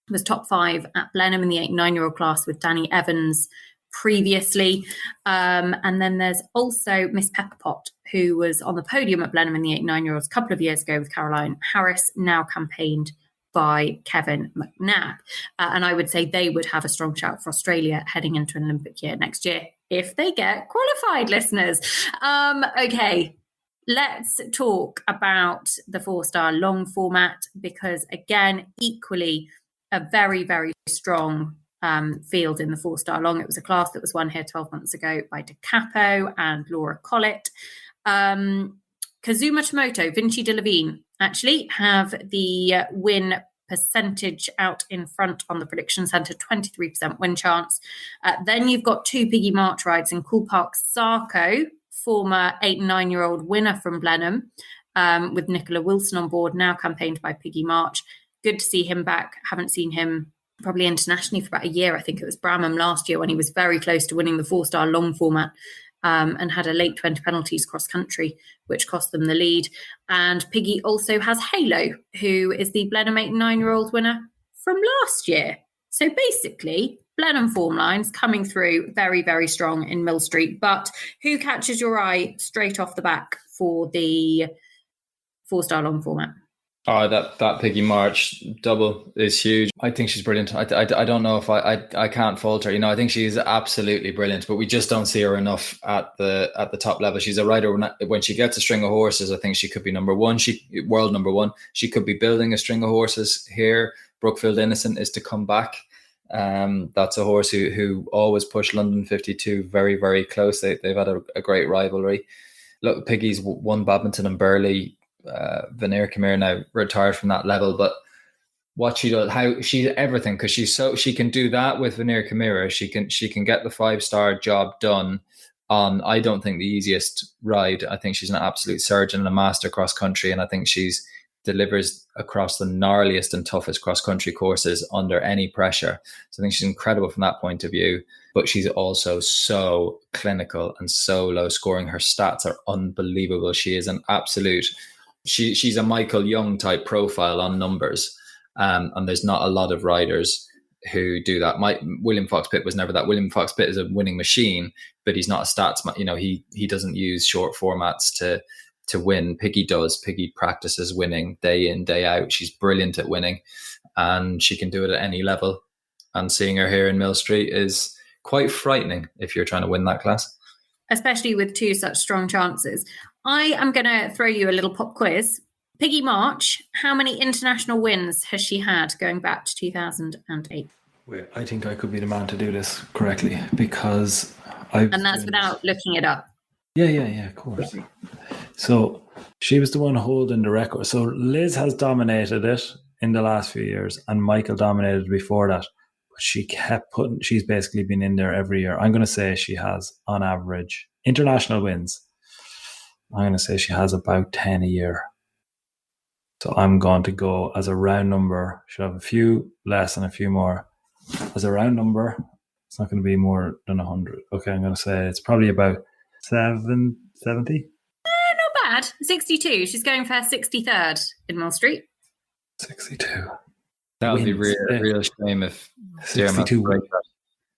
Was top 5 at Blenheim in the 8-9-year-old class with Danny Evans previously. And then there's also Miss Pepperpot, who was on the podium at Blenheim in the 8-9-year-olds a couple of years ago with Caroline Harris, now campaigned by Kevin McNabb. And I would say they would have a strong shout for Australia heading into an Olympic year next year, if they get qualified, listeners. Okay, let's talk about the 4-star long format, because again, equally, a very, very strong field in the 4-star long. It was a class that was won here 12 months ago by De Capo and Laura Collett. Kazuma Tomoto, Vinci de Levine actually have the win percentage out in front on the Prediction Centre, 23% win chance. Then you've got 2 Piggy March rides in Cool Park Sarko, former 8-9-year-old winner from Blenheim, with Nicola Wilson on board, now campaigned by Piggy March. Good to see him back. Haven't seen him probably internationally for about a year. I think it was Bramham last year when he was very close to winning the 4-star long format, and had a late 20 penalties cross country, which cost them the lead. And Piggy also has Halo, who is the Blenheim 8-9-year-old winner from last year. So basically, Blenheim form lines coming through very, very strong in Millstreet. But who catches your eye straight off the back for the 4-star long format? Oh, that Piggy March double is huge. I think she's brilliant. I don't know if I can't fault her. I think she's absolutely brilliant, but we just don't see her enough at the top level. She's a rider. When she gets a string of horses, I think she could be number 1. World number 1. She could be building a string of horses here. Brookfield Innocent is to come back. That's a horse who always pushed London 52 very, very close. They've had a great rivalry. Look, Piggy's won Badminton and Burley. Veneer Kamir now retired from that level, but what she does, how she's everything, because she can do that with Veneer Kamira. She can get the 5-star job done on, I don't think, the easiest ride. I think she's an absolute surgeon and a master cross country, and I think she's delivers across the gnarliest and toughest cross country courses under any pressure. So I think she's incredible from that point of view, but she's also so clinical and so low scoring. Her stats are unbelievable. She is an absolute. She's a Michael Young type profile on numbers, and there's not a lot of riders who do that. William Fox Pitt was never that. William Fox Pitt is a winning machine, but he's not a stats. He doesn't use short formats to win. Piggy does. Piggy practices winning day in, day out. She's brilliant at winning, and she can do it at any level. And seeing her here in Millstreet is quite frightening if you're trying to win that class, especially with 2 such strong chances. I am going to throw you a little pop quiz. Piggy March, how many international wins has she had going back to 2008? I think I could be the man to do this correctly, because And that's without looking it up. Yeah, of course. So she was the one holding the record. So Liz has dominated it in the last few years, and Michael dominated before that. But she's basically been in there every year. I'm going to say she has, on average, international wins. I'm going to say she has about 10 a year. So I'm going to go as a round number. Should have a few less and a few more. As a round number, it's not going to be more than 100. Okay, I'm going to say it's probably about 70. Not bad. 62. She's going for her 63rd in Millstreet. 62. That would be real shame if 62 wins.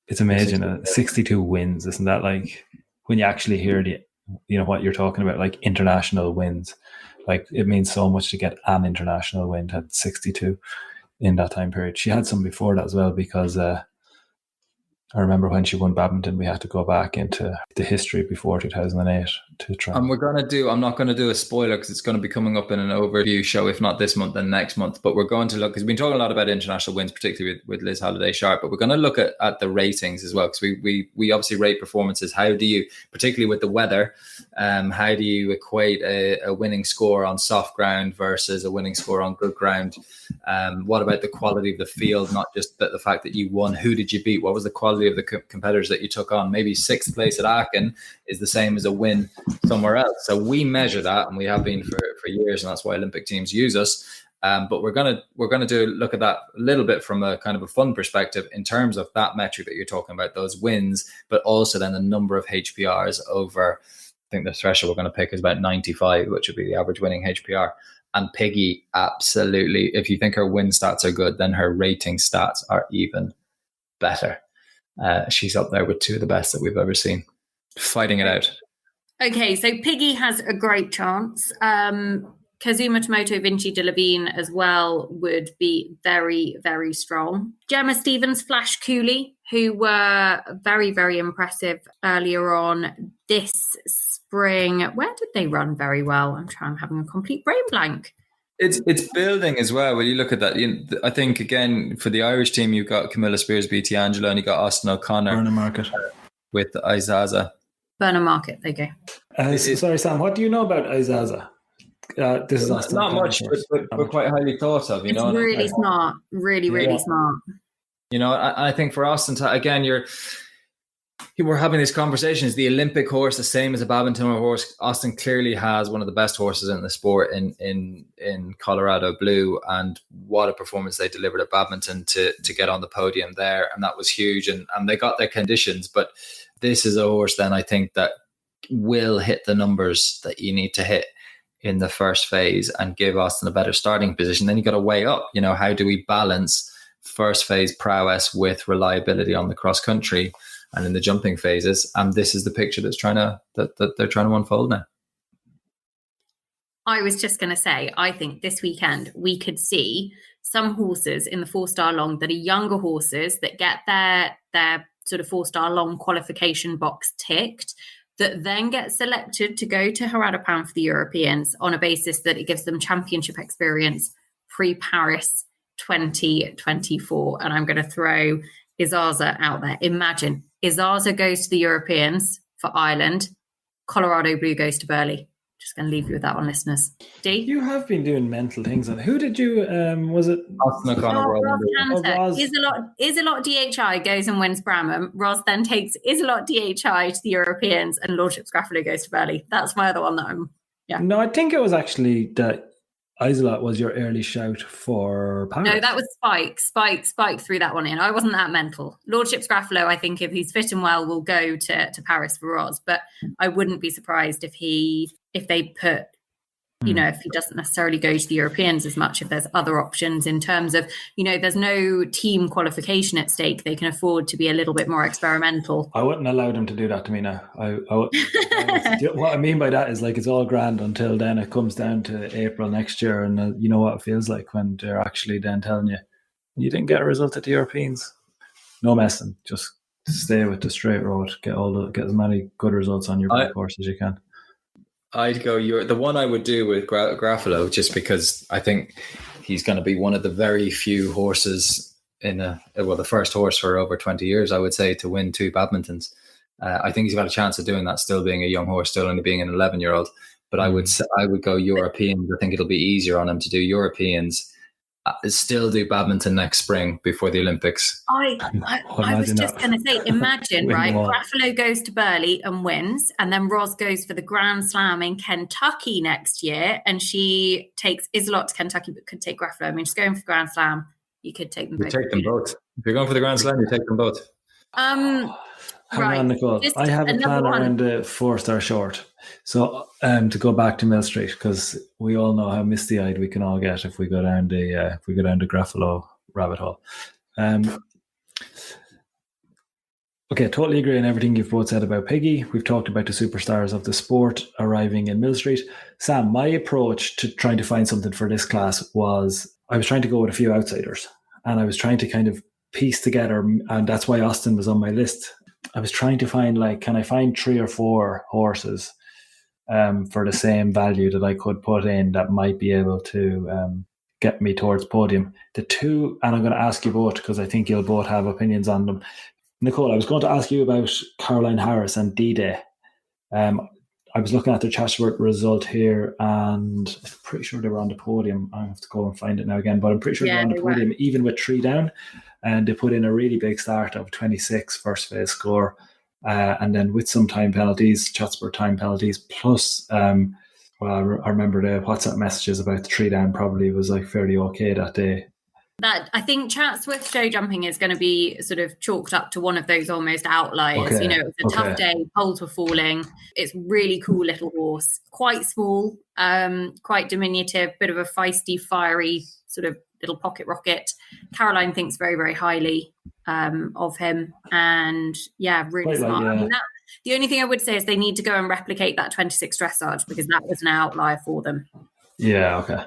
It's amazing. 62 wins. Isn't that like when you actually hear what you're talking about, like international wins? Like it means so much to get an international win at 62 in that time period. She had some before that as well, because I remember when she won badminton, we had to go back into the history before 2008 to try. And I'm not going to do a spoiler because it's going to be coming up in an overview show, if not this month, then next month. But we're going to look, because we've been talking a lot about international wins, particularly with Liz Halliday-Sharp, but we're going to look at the ratings as well, because we obviously rate performances. How do you, particularly with the weather, how do you equate a winning score on soft ground versus a winning score on good ground? What about the quality of the field, not just the fact that you won? Who did you beat? What was the quality of the competitors that you took on? Maybe 6th place at Aachen is the same as a win somewhere else. So we measure that, and we have been for years, and that's why Olympic teams use us. But we're gonna look at that a little bit from a kind of a fun perspective in terms of that metric that you're talking about, those wins, but also then the number of HPRs over. I think the threshold we're going to pick is about 95, which would be the average winning HPR. And Piggy, absolutely, if you think her win stats are good, then her rating stats are even better. She's up there with 2 of the best that we've ever seen, fighting it out. Okay, so Piggy has a great chance. Kazuma Tomoto, Vinci de Levine as well would be very, very strong. Gemma Stevens, Flash Cooley, who were very, very impressive earlier on this spring. Where did they run very well? I'm having a complete brain blank. It's building as well. When you look at that, I think, again, for the Irish team, you've got Camilla Spears, BT Angelo, and you got Austin O'Connor. Burnham Market. With Izaza. Burnham Market, there you go. Sorry, Sam, what do you know about Izaza? This is Austin. Not much, but quite highly thought of. It's really smart. Really smart. I think for Austin, again, we're having these conversations. The Olympic horse, the same as a badminton horse. Austin clearly has one of the best horses in the sport in Colorado Blue, and what a performance they delivered at badminton to get on the podium there, and that was huge. And they got their conditions, but this is a horse then I think that will hit the numbers that you need to hit in the first phase and give Austin a better starting position. Then you got to weigh up, how do we balance first phase prowess with reliability on the cross country and in the jumping phases? And this is the picture that they're trying to unfold now. I was just going to say, I think this weekend we could see some horses in the 4-star long that are younger horses that get their sort of 4-star long qualification box ticked, that then get selected to go to Haradapan for the Europeans on a basis that it gives them championship experience pre-Paris 2024. And I'm going to throw Izaza out there. Imagine Izaza goes to the Europeans for Ireland, Colorado Blue goes to Burghley. Just going to leave you with that one, listeners. D? You have been doing mental things. And who did you, was it? Austin O'Connor. Isolot DHI goes and wins Bramham. Ros then takes Isolot DHI to the Europeans, and Lordship Scraffalo goes to Burghley. That's my other one that yeah. No, I think it was actually that Isolot was your early shout for Paris. No, that was Spike. Spike threw that one in. I wasn't that mental. Lordship Scraffalo, I think, if he's fit and well, will go to Paris for Ros. But I wouldn't be surprised if they put, if he doesn't necessarily go to the Europeans as much, if there's other options in terms of, there's no team qualification at stake. They can afford to be a little bit more experimental. I wouldn't allow them to do that to me now. What I mean by that is, like, it's all grand until then it comes down to April next year, and you know what it feels like when they're actually then telling you didn't get a result at the Europeans. No messing. Just stay with the straight road. Get as many good results on your course as you can. I'd go, the one I would do with Graffalo, just because I think he's going to be one of the very few horses the first horse for over 20 years, I would say, to win 2 badmintons. I think he's got a chance of doing that, still being a young horse, still only being an 11-year-old. But I would go Europeans. I think it'll be easier on him to do Europeans. Still do badminton next spring before the Olympics. I was just going to say, imagine, right? Graffalo goes to Burley and wins, and then Ros goes for the Grand Slam in Kentucky next year, and she takes Isolot to Kentucky, but could take Graffalo. I mean, just going for Grand Slam, you could take them both. You take them both. If you're going for the Grand Slam, you take them both. Hang on, Nicole. I have a plan around the 4-star short. So to go back to Millstreet, because we all know how misty-eyed we can all get if we go down the Graffalo rabbit hole. Okay, totally agree on everything you've both said about Piggy. We've talked about the superstars of the sport arriving in Millstreet. Sam, my approach to trying to find something for this class was I was trying to go with a few outsiders, and I was trying to kind of piece together, and that's why Austin was on my list. I was trying to find, can I find 3 or 4 horses for the same value that I could put in that might be able to get me towards podium. The two, and I'm going to ask you both because I think you'll both have opinions on them. Nicole, I was going to ask you about Caroline Harris and D-Day. I was looking at the Chatsworth result here, and I'm pretty sure they were on the podium. I have to go and find it now again, but I'm pretty sure they were on the podium, even with 3 down. And they put in a really big start of 26 first phase score. And then with some time penalties, Chatsworth time penalties, plus, I remember the WhatsApp messages about the 3 down probably was fairly okay that day. That I think Chatsworth show jumping is going to be sort of chalked up to one of those almost outliers. Okay. It was a tough day, poles were falling. It's really cool little horse, quite small, quite diminutive, bit of a feisty, fiery sort of little pocket rocket. Caroline thinks very, very highly of him, and really quite smart. I mean, the only thing I would say is they need to go and replicate that 26 dressage because that was an outlier for them. Yeah, okay.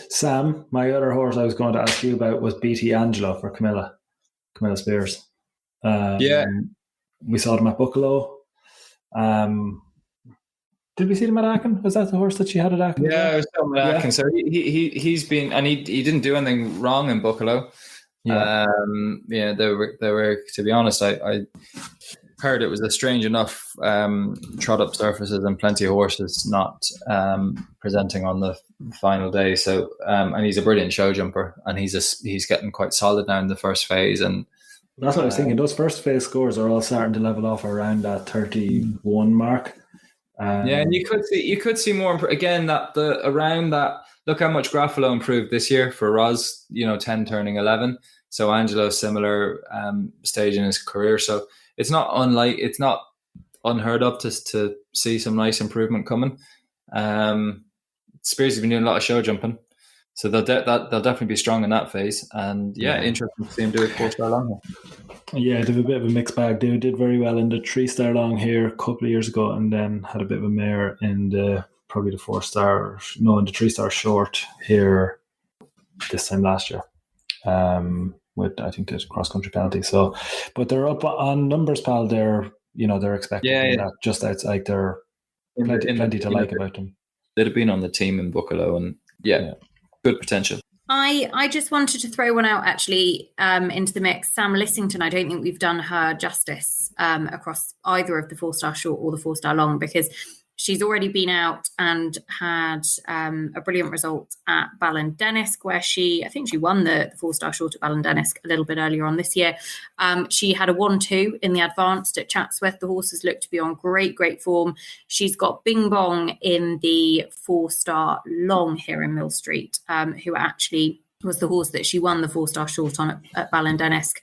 Sam, my other horse I was going to ask you about was BT Angelo for Camilla Spears. We saw them at Buccalow. Did we see them at Aachen? Was that the horse that she had at Aachen? Yeah, it was them at Aachen. So he's been, and he didn't do anything wrong in Buccalow. Yeah. They were, to be honest, I heard it was a strange enough trot up surfaces and plenty of horses not presenting on the final day. So and he's a brilliant show jumper, and he's getting quite solid now in the first phase. And that's what I was thinking. Those first phase scores are all starting to level off around that 31 mark. And you could see more again around that. Look how much Graffalo improved this year for Ros. 10 turning 11. So Angelo similar stage in his career. So it's not unheard of to see some nice improvement coming. Spears has been doing a lot of show jumping, so they'll definitely be strong in that phase. And interesting to see him do a 4-star long. Yeah, they have a bit of a mixed bag. They did very well in the 3-star long here a couple of years ago, and then had a bit of a mare in the 3-star short here this time last year. With I think there's cross country penalty. So, but they're up on numbers, pal. They're expecting that just outside. They're plenty to like about them. They'd have been on the team in Buccalow, and good potential. I just wanted to throw one out actually into the mix. Sam Lissington, I don't think we've done her justice across either of the 4-star short or the 4-star long, because she's already been out and had a brilliant result at Ballindennisk, where I think she won the 4-star short at Ballindennisk a little bit earlier on this year. She had a 1-2 in the advanced at Chatsworth. The horses look to be on great form. She's got Bing Bong in the 4-star long here in Millstreet, who actually was the horse that she won the 4-star short on at Ballindennisk.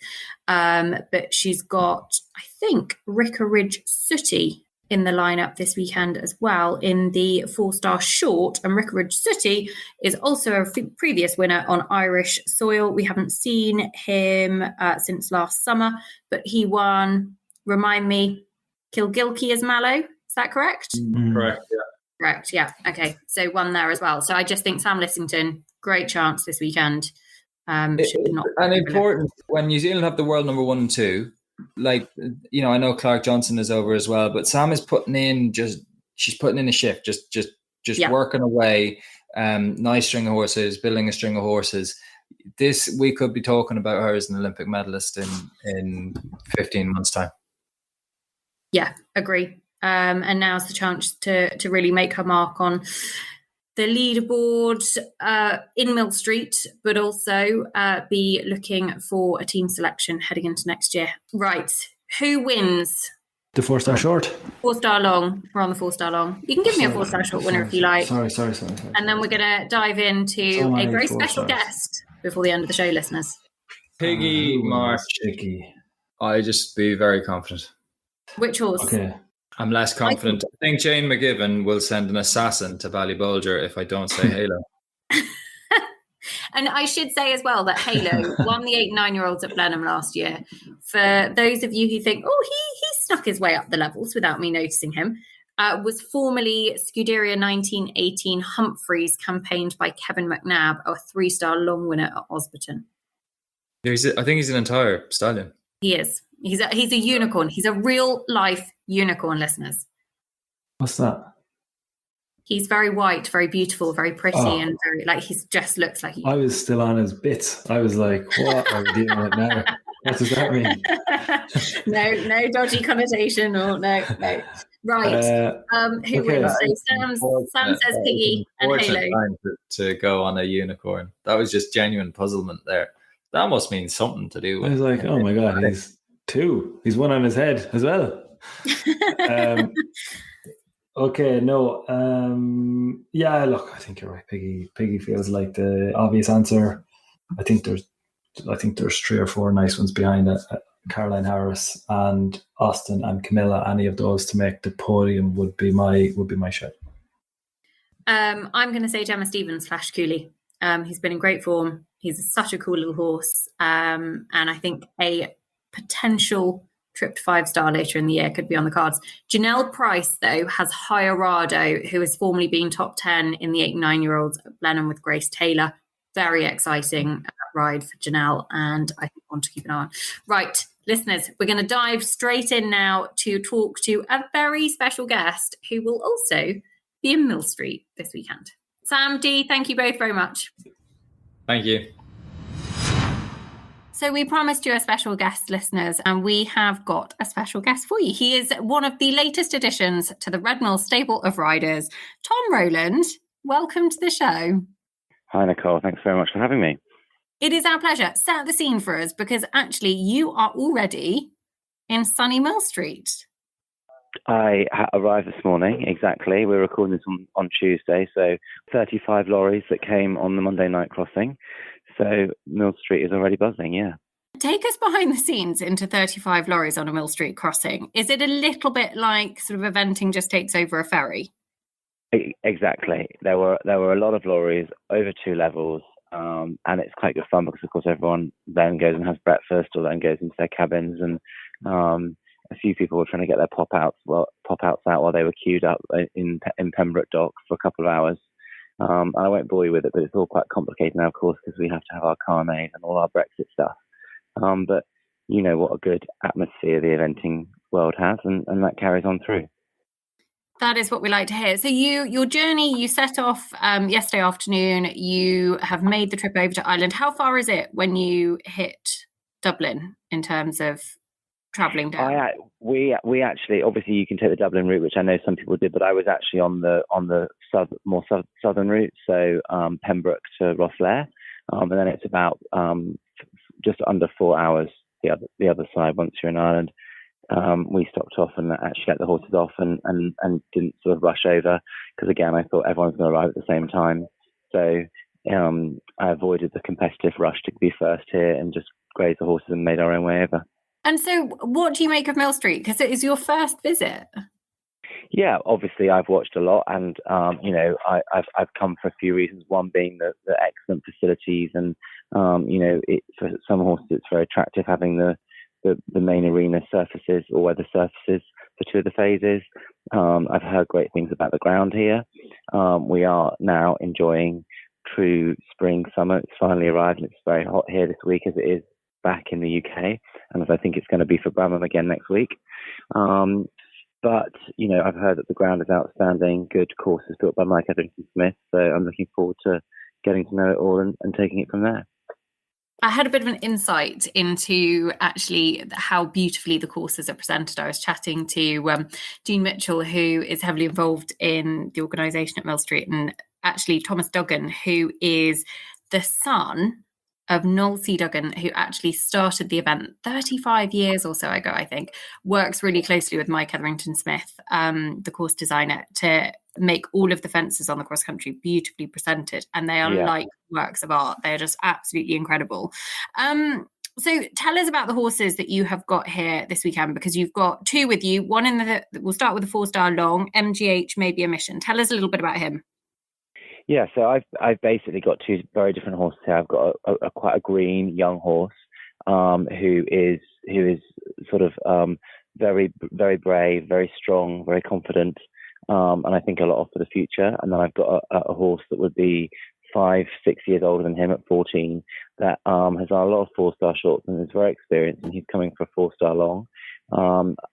But she's got, I think, Ricker Ridge Sooty in the lineup this weekend as well in the 4-star short. And Ricker Ridge Sooty is also a previous winner on Irish soil. We haven't seen him since last summer, but he won, remind me, Kilgilkey as Mallow. Is that correct? Mm-hmm. Correct, yeah. Correct, yeah. Okay, so won there as well. So I just think Sam Lissington, great chance this weekend. Important when New Zealand have the world number 1 and 2, I know Clark Johnson is over as well, but Sam is putting in a shift, just working away, nice string of horses, building a string of horses. We could be talking about her as an Olympic medalist in 15 months' time. Yeah, agree. And now's the chance to really make her mark on the leaderboard in Millstreet, but also be looking for a team selection heading into next year. Right. Who wins? The 4-star short. 4-star long. We're on the 4-star long. You can give me a 4-star short winner if you like. Sorry. And then we're going to dive into a very special guest before the end of the show, listeners. Piggy Mark. Chicky. I just be very confident. Which horse? Okay. I'm less confident. I think Jane McGibbon will send an assassin to Ballybolger if I don't say Halo. And I should say as well that Halo won the 8 and 9-year-olds at Blenheim last year. For those of you who think, he snuck his way up the levels without me noticing him, was formerly Scuderia 1918 Humphreys, campaigned by Kevin McNabb, a 3-star long winner at Osberton. I think he's an entire stallion. He is. He's a unicorn. He's a real life unicorn, listeners. What's that? He's very white, very beautiful, very pretty, and very he just looks like. I was still on his bits. I was like, "What are we dealing with now? What does that mean?" No dodgy connotation, or no. Right. Who wins? So Sam says Piggy and Halo. Time to go on a unicorn. That was just genuine puzzlement there. That must mean something to do with. I was like, "Oh my god, he's 2. He's 1 on his head as well." Okay, no. Yeah, look, I think you're right. Piggy feels like the obvious answer. I think there's 3 or 4 nice ones behind it. Caroline Harris and Austin and Camilla. Any of those to make the podium would be my shot. I'm going to say Gemma Stevens / Cooley. He's been in great form. He's such a cool little horse, and I think a potential trip to 5-star later in the year could be on the cards. Janelle Price, though, has Hiorado, who has formerly been top 10 in the 8 and 9-year-olds at Blenheim with Grace Taylor. Very exciting ride for Janelle, and I think I want to keep an eye on. Right, listeners, we're going to dive straight in now to talk to a very special guest who will also be in Millstreet this weekend. Sam, Dee, thank you both very much. Thank you. So we promised you a special guest, listeners, and we have got a special guest for you. He is one of the latest additions to the Red Mill stable of riders, Tom Rowland. Welcome to the show. Hi, Nicole. Thanks very much for having me. It is our pleasure. Set the scene for us, because actually you are already in sunny Millstreet. I arrived this morning, exactly. We're recording this on Tuesday, so 35 lorries that came on the Monday night crossing. So Millstreet is already buzzing, yeah. Take us behind the scenes into 35 lorries on a Millstreet crossing. Is it a little bit like sort of eventing just takes over a ferry? Exactly. There were a lot of lorries over 2 levels, and it's quite good fun because, of course, everyone then goes and has breakfast or then goes into their cabins, and a few people were trying to get their pop-outs out while they were queued up in Pembroke Docks for a couple of hours. I won't bore you with it, but it's all quite complicated now, of course, because we have to have our car made and all our Brexit stuff. But you know what a good atmosphere the eventing world has, and that carries on through. That is what we like to hear. So your journey, you set off yesterday afternoon. You have made the trip over to Ireland. How far is it when you hit Dublin in terms of travelling down? We actually, obviously, you can take the Dublin route, which I know some people did, but I was actually on the more southern route, so Pembroke to Rosslare, and then it's about just under 4 hours the other side once you're in Ireland. We stopped off and actually let the horses off and didn't sort of rush over, because again I thought everyone's going to arrive at the same time, so I avoided the competitive rush to be first here and just grazed the horses and made our own way over. And so what do you make of Millstreet? Because it is your first visit. Yeah, obviously I've watched a lot, and I've come for a few reasons. One being the excellent facilities, and for some horses it's very attractive having the main arena surfaces or weather surfaces for 2 of the phases. I've heard great things about the ground here. We are now enjoying true spring summer. It's finally arrived, and it's very hot here this week, as it is back in the UK, and as I think it's going to be for Bramham again next week. But, I've heard that the ground is outstanding, good courses built by Mike Edrington Smith, so I'm looking forward to getting to know it all and taking it from there. I had a bit of an insight into actually how beautifully the courses are presented. I was chatting to Jean Mitchell, who is heavily involved in the organisation at Millstreet, and actually Thomas Duggan, who is the son of Noel C. Duggan, who actually started the event 35 years or so ago, I think, works really closely with Mike Etherington-Smith, the course designer, to make all of the fences on the cross country beautifully presented, and they are like works of art. They're just absolutely incredible. So tell us about the horses that you have got here this weekend, because you've got two with you. One we'll start with the 4-star long, MGH Maybe a Mission. Tell us a little bit about him. Yeah, so I've basically got two very different horses here. I've got a quite a green young horse who is sort of very, very brave, very strong, very confident, and I think a lot of for the future. And then I've got a horse that would be 5-6 years older than him at 14 that has a lot of 4-star shorts and is very experienced, and he's coming for a 4-star long.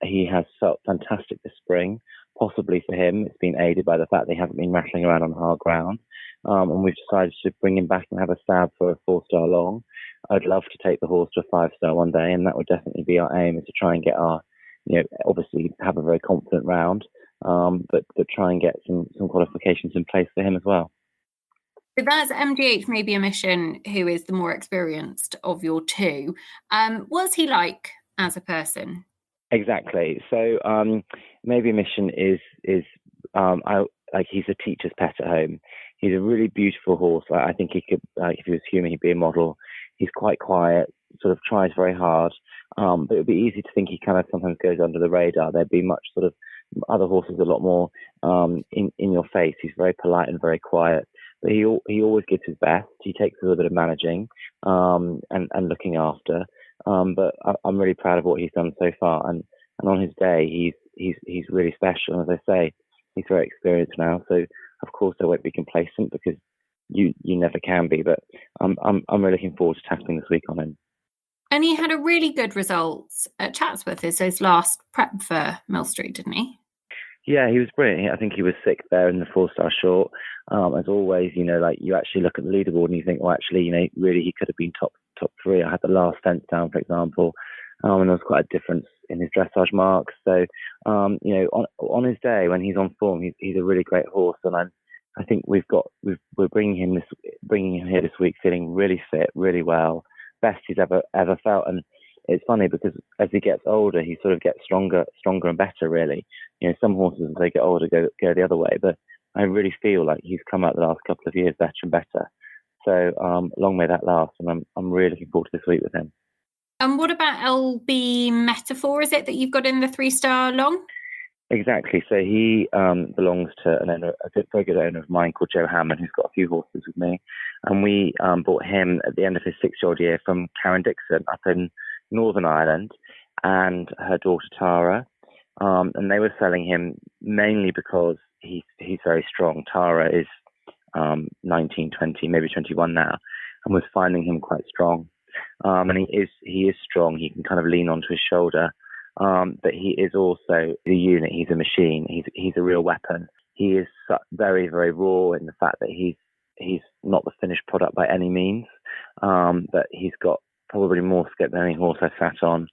He has felt fantastic this spring. Possibly for him, it's been aided by the fact they haven't been rattling around on hard ground. And we've decided to bring him back and have a stab for a 4-star long. I'd love to take the horse to a 5-star one day, and that would definitely be our aim, is to try and get our, obviously have a very confident round, but try and get some qualifications in place for him as well. So that's MGH Maybe a Mission, who is the more experienced of your two. What's he like as a person? Exactly. So Maybe a Mission is he's a teacher's pet at home. He's a really beautiful horse. I think he could, if he was human, he'd be a model. He's quite quiet, sort of tries very hard, but it would be easy to think he kind of sometimes goes under the radar. There'd be much sort of other horses a lot more in your face. He's very polite and very quiet, but he always gives his best. He takes a little bit of managing and looking after. But I'm really proud of what he's done so far, and on his day he's really special. And as I say, he's very experienced now, so of course I won't be complacent, because you never can be. But I'm really looking forward to tackling this week on him. And he had a really good result at Chatsworth as his last prep for Millstreet, didn't he? Yeah, he was brilliant. I think he was 6th there in the 4-star short. As always, you actually look at the leaderboard and you think, well, actually, really he could have been top 3. I had the last fence down, for example, and there was quite a difference in his dressage marks. So, on his day when he's on form, he's a really great horse, and I think we're bringing him here this week feeling really fit, really well, best he's ever felt. And it's funny because as he gets older, he sort of gets stronger and better, really. Some horses, as they get older, go the other way, but I really feel like he's come out the last couple of years better and better. So long may that last, and I'm really looking forward to this week with him. And what about LB Metaphor? Is it that you've got in the 3-star long? Exactly. So he belongs to a very good owner of mine called Joe Hammond, who's got a few horses with me, and we bought him at the end of his 6-year-old year from Karen Dixon up in Northern Ireland, and her daughter Tara, and they were selling him mainly because he's very strong. Tara is 19, 20, maybe 21 now, and was finding him quite strong. And he is strong. He can kind of lean onto his shoulder, but he is also a unit. He's a machine. He's a real weapon. He is very, very raw in the fact that he's not the finished product by any means, but he's got probably more skip than any horse I've sat on,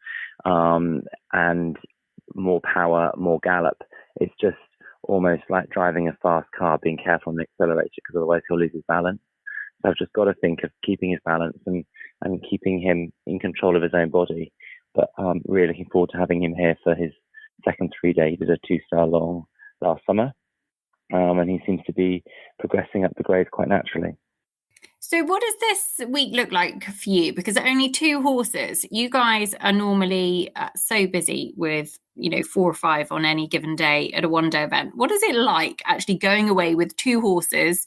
and more power, more gallop. It's just almost like driving a fast car, being careful on the accelerator, because otherwise he'll lose his balance. So I've just got to think of keeping his balance and keeping him in control of his own body. But I'm really looking forward to having him here for his second 3-day. He did a 2-star long last summer, and he seems to be progressing up the grades quite naturally. So what does this week look like for you? Because only 2 horses. You guys are normally so busy with 4 or 5 on any given day at a 1-day event. What is it like actually going away with 2 horses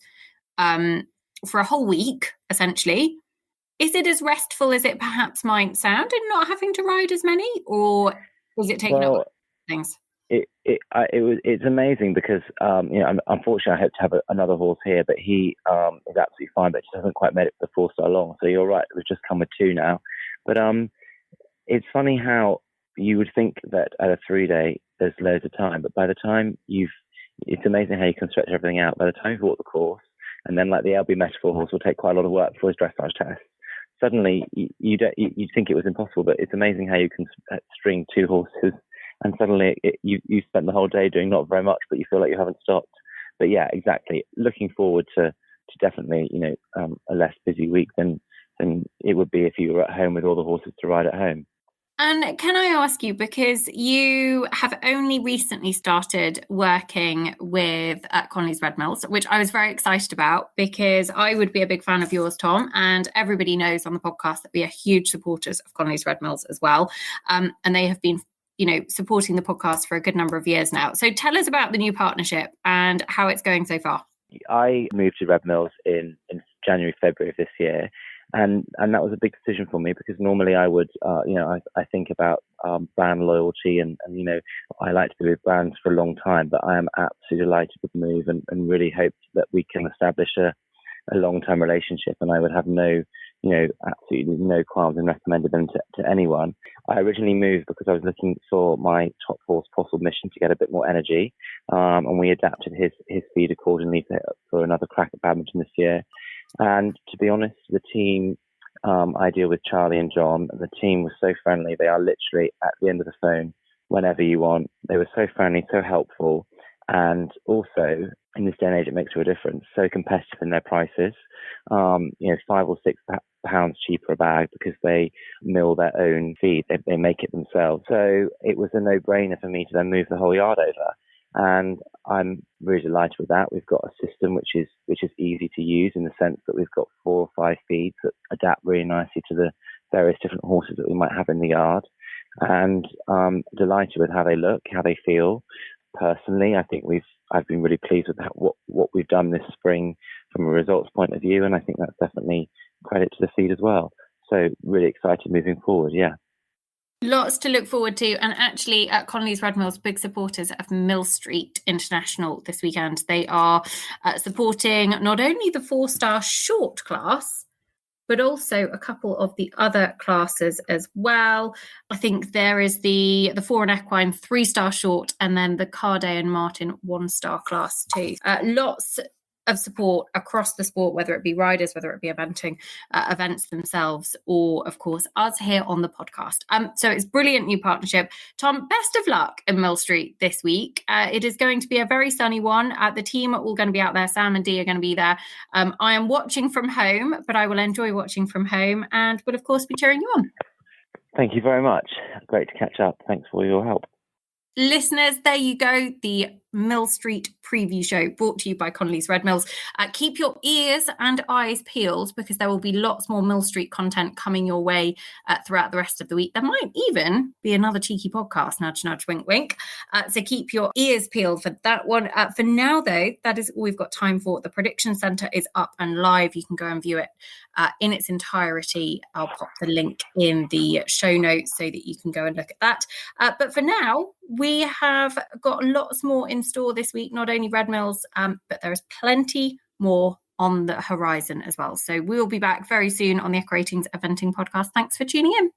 for a whole week, essentially? Is it as restful as it perhaps might sound, and not having to ride as many, or is it taking up things? It's amazing because unfortunately I hope to have another horse here, but he is absolutely fine, but just hasn't quite made it to the 4-star long. So you're right, we've just come with 2 now. But it's funny how you would think that at a 3-day there's loads of time, but by the time it's amazing how you can stretch everything out. By the time you've bought the course, and then like the LB Metaphor horse will take quite a lot of work for his dressage test. suddenly you think it was impossible, but it's amazing how you can string 2 horses, and suddenly you spent the whole day doing not very much, but you feel like you haven't stopped. But yeah, exactly. Looking forward to definitely, a less busy week than it would be if you were at home with all the horses to ride at home. And can I ask you, because you have only recently started working with Conley's Red Mills, which I was very excited about, because I would be a big fan of yours, Tom, and everybody knows on the podcast that we are huge supporters of Conley's Red Mills as well. And they have been, supporting the podcast for a good number of years now. So tell us about the new partnership and how it's going so far. I moved to Red Mills in January, February of this year. And that was a big decision for me, because normally I would, I think about brand loyalty and I like to be with brands for a long time, but I am absolutely delighted with the move and really hope that we can establish a long-term relationship. And I would have absolutely no qualms in recommending them to anyone. I originally moved because I was looking for my top horse, Possible Mission, to get a bit more energy. And we adapted his feed accordingly for another crack at badminton this year. And to be honest, the team, I deal with Charlie and John, the team was so friendly. They are literally at the end of the phone whenever you want. They were so friendly, so helpful. And also, in this day and age, it makes a real difference. So competitive in their prices, 5 or 6 pounds cheaper a bag, because they mill their own feed. They make it themselves. So it was a no-brainer for me to then move the whole yard over. And I'm really delighted with that. We've got a system which is easy to use, in the sense that we've got 4 or 5 feeds that adapt really nicely to the various different horses that we might have in the yard. And I'm delighted with how they look, how they feel. Personally, I think I've been really pleased with what we've done this spring from a results point of view, and I think that's definitely credit to the feed as well. So really excited moving forward, yeah. Lots to look forward to. And actually, at Conley's Red Mills, big supporters of Millstreet International this weekend. They are supporting not only the 4-star short class, but also a couple of the other classes as well. I think there is the 4 and Equine 3-star short, and then the Cardet and Martin 1-star class too. Lots of support across the sport, whether it be riders, whether it be eventing, events themselves, or of course us here on the podcast. So it's brilliant new partnership. Tom, best of luck in Millstreet this week. It is going to be a very sunny one. The team are all going to be out there. Sam and Dee are going to be there. I am watching from home, but I will enjoy watching from home and will of course be cheering you on. Thank you very much. Great to catch up. Thanks for your help. Listeners, there you go. The Millstreet preview show brought to you by Conley's Red Mills. Keep your ears and eyes peeled, because there will be lots more Millstreet content coming your way throughout the rest of the week. There might even be another cheeky podcast, nudge, nudge, wink, wink. So keep your ears peeled for that one. For now, though, that is all we've got time for. The Prediction Centre is up and live. You can go and view it in its entirety. I'll pop the link in the show notes so that you can go and look at that. But for now, we have got lots more in store this week, not only Red Mills, but there is plenty more on the horizon as well. So we'll be back very soon on the Echo Ratings Eventing podcast. Thanks for tuning in.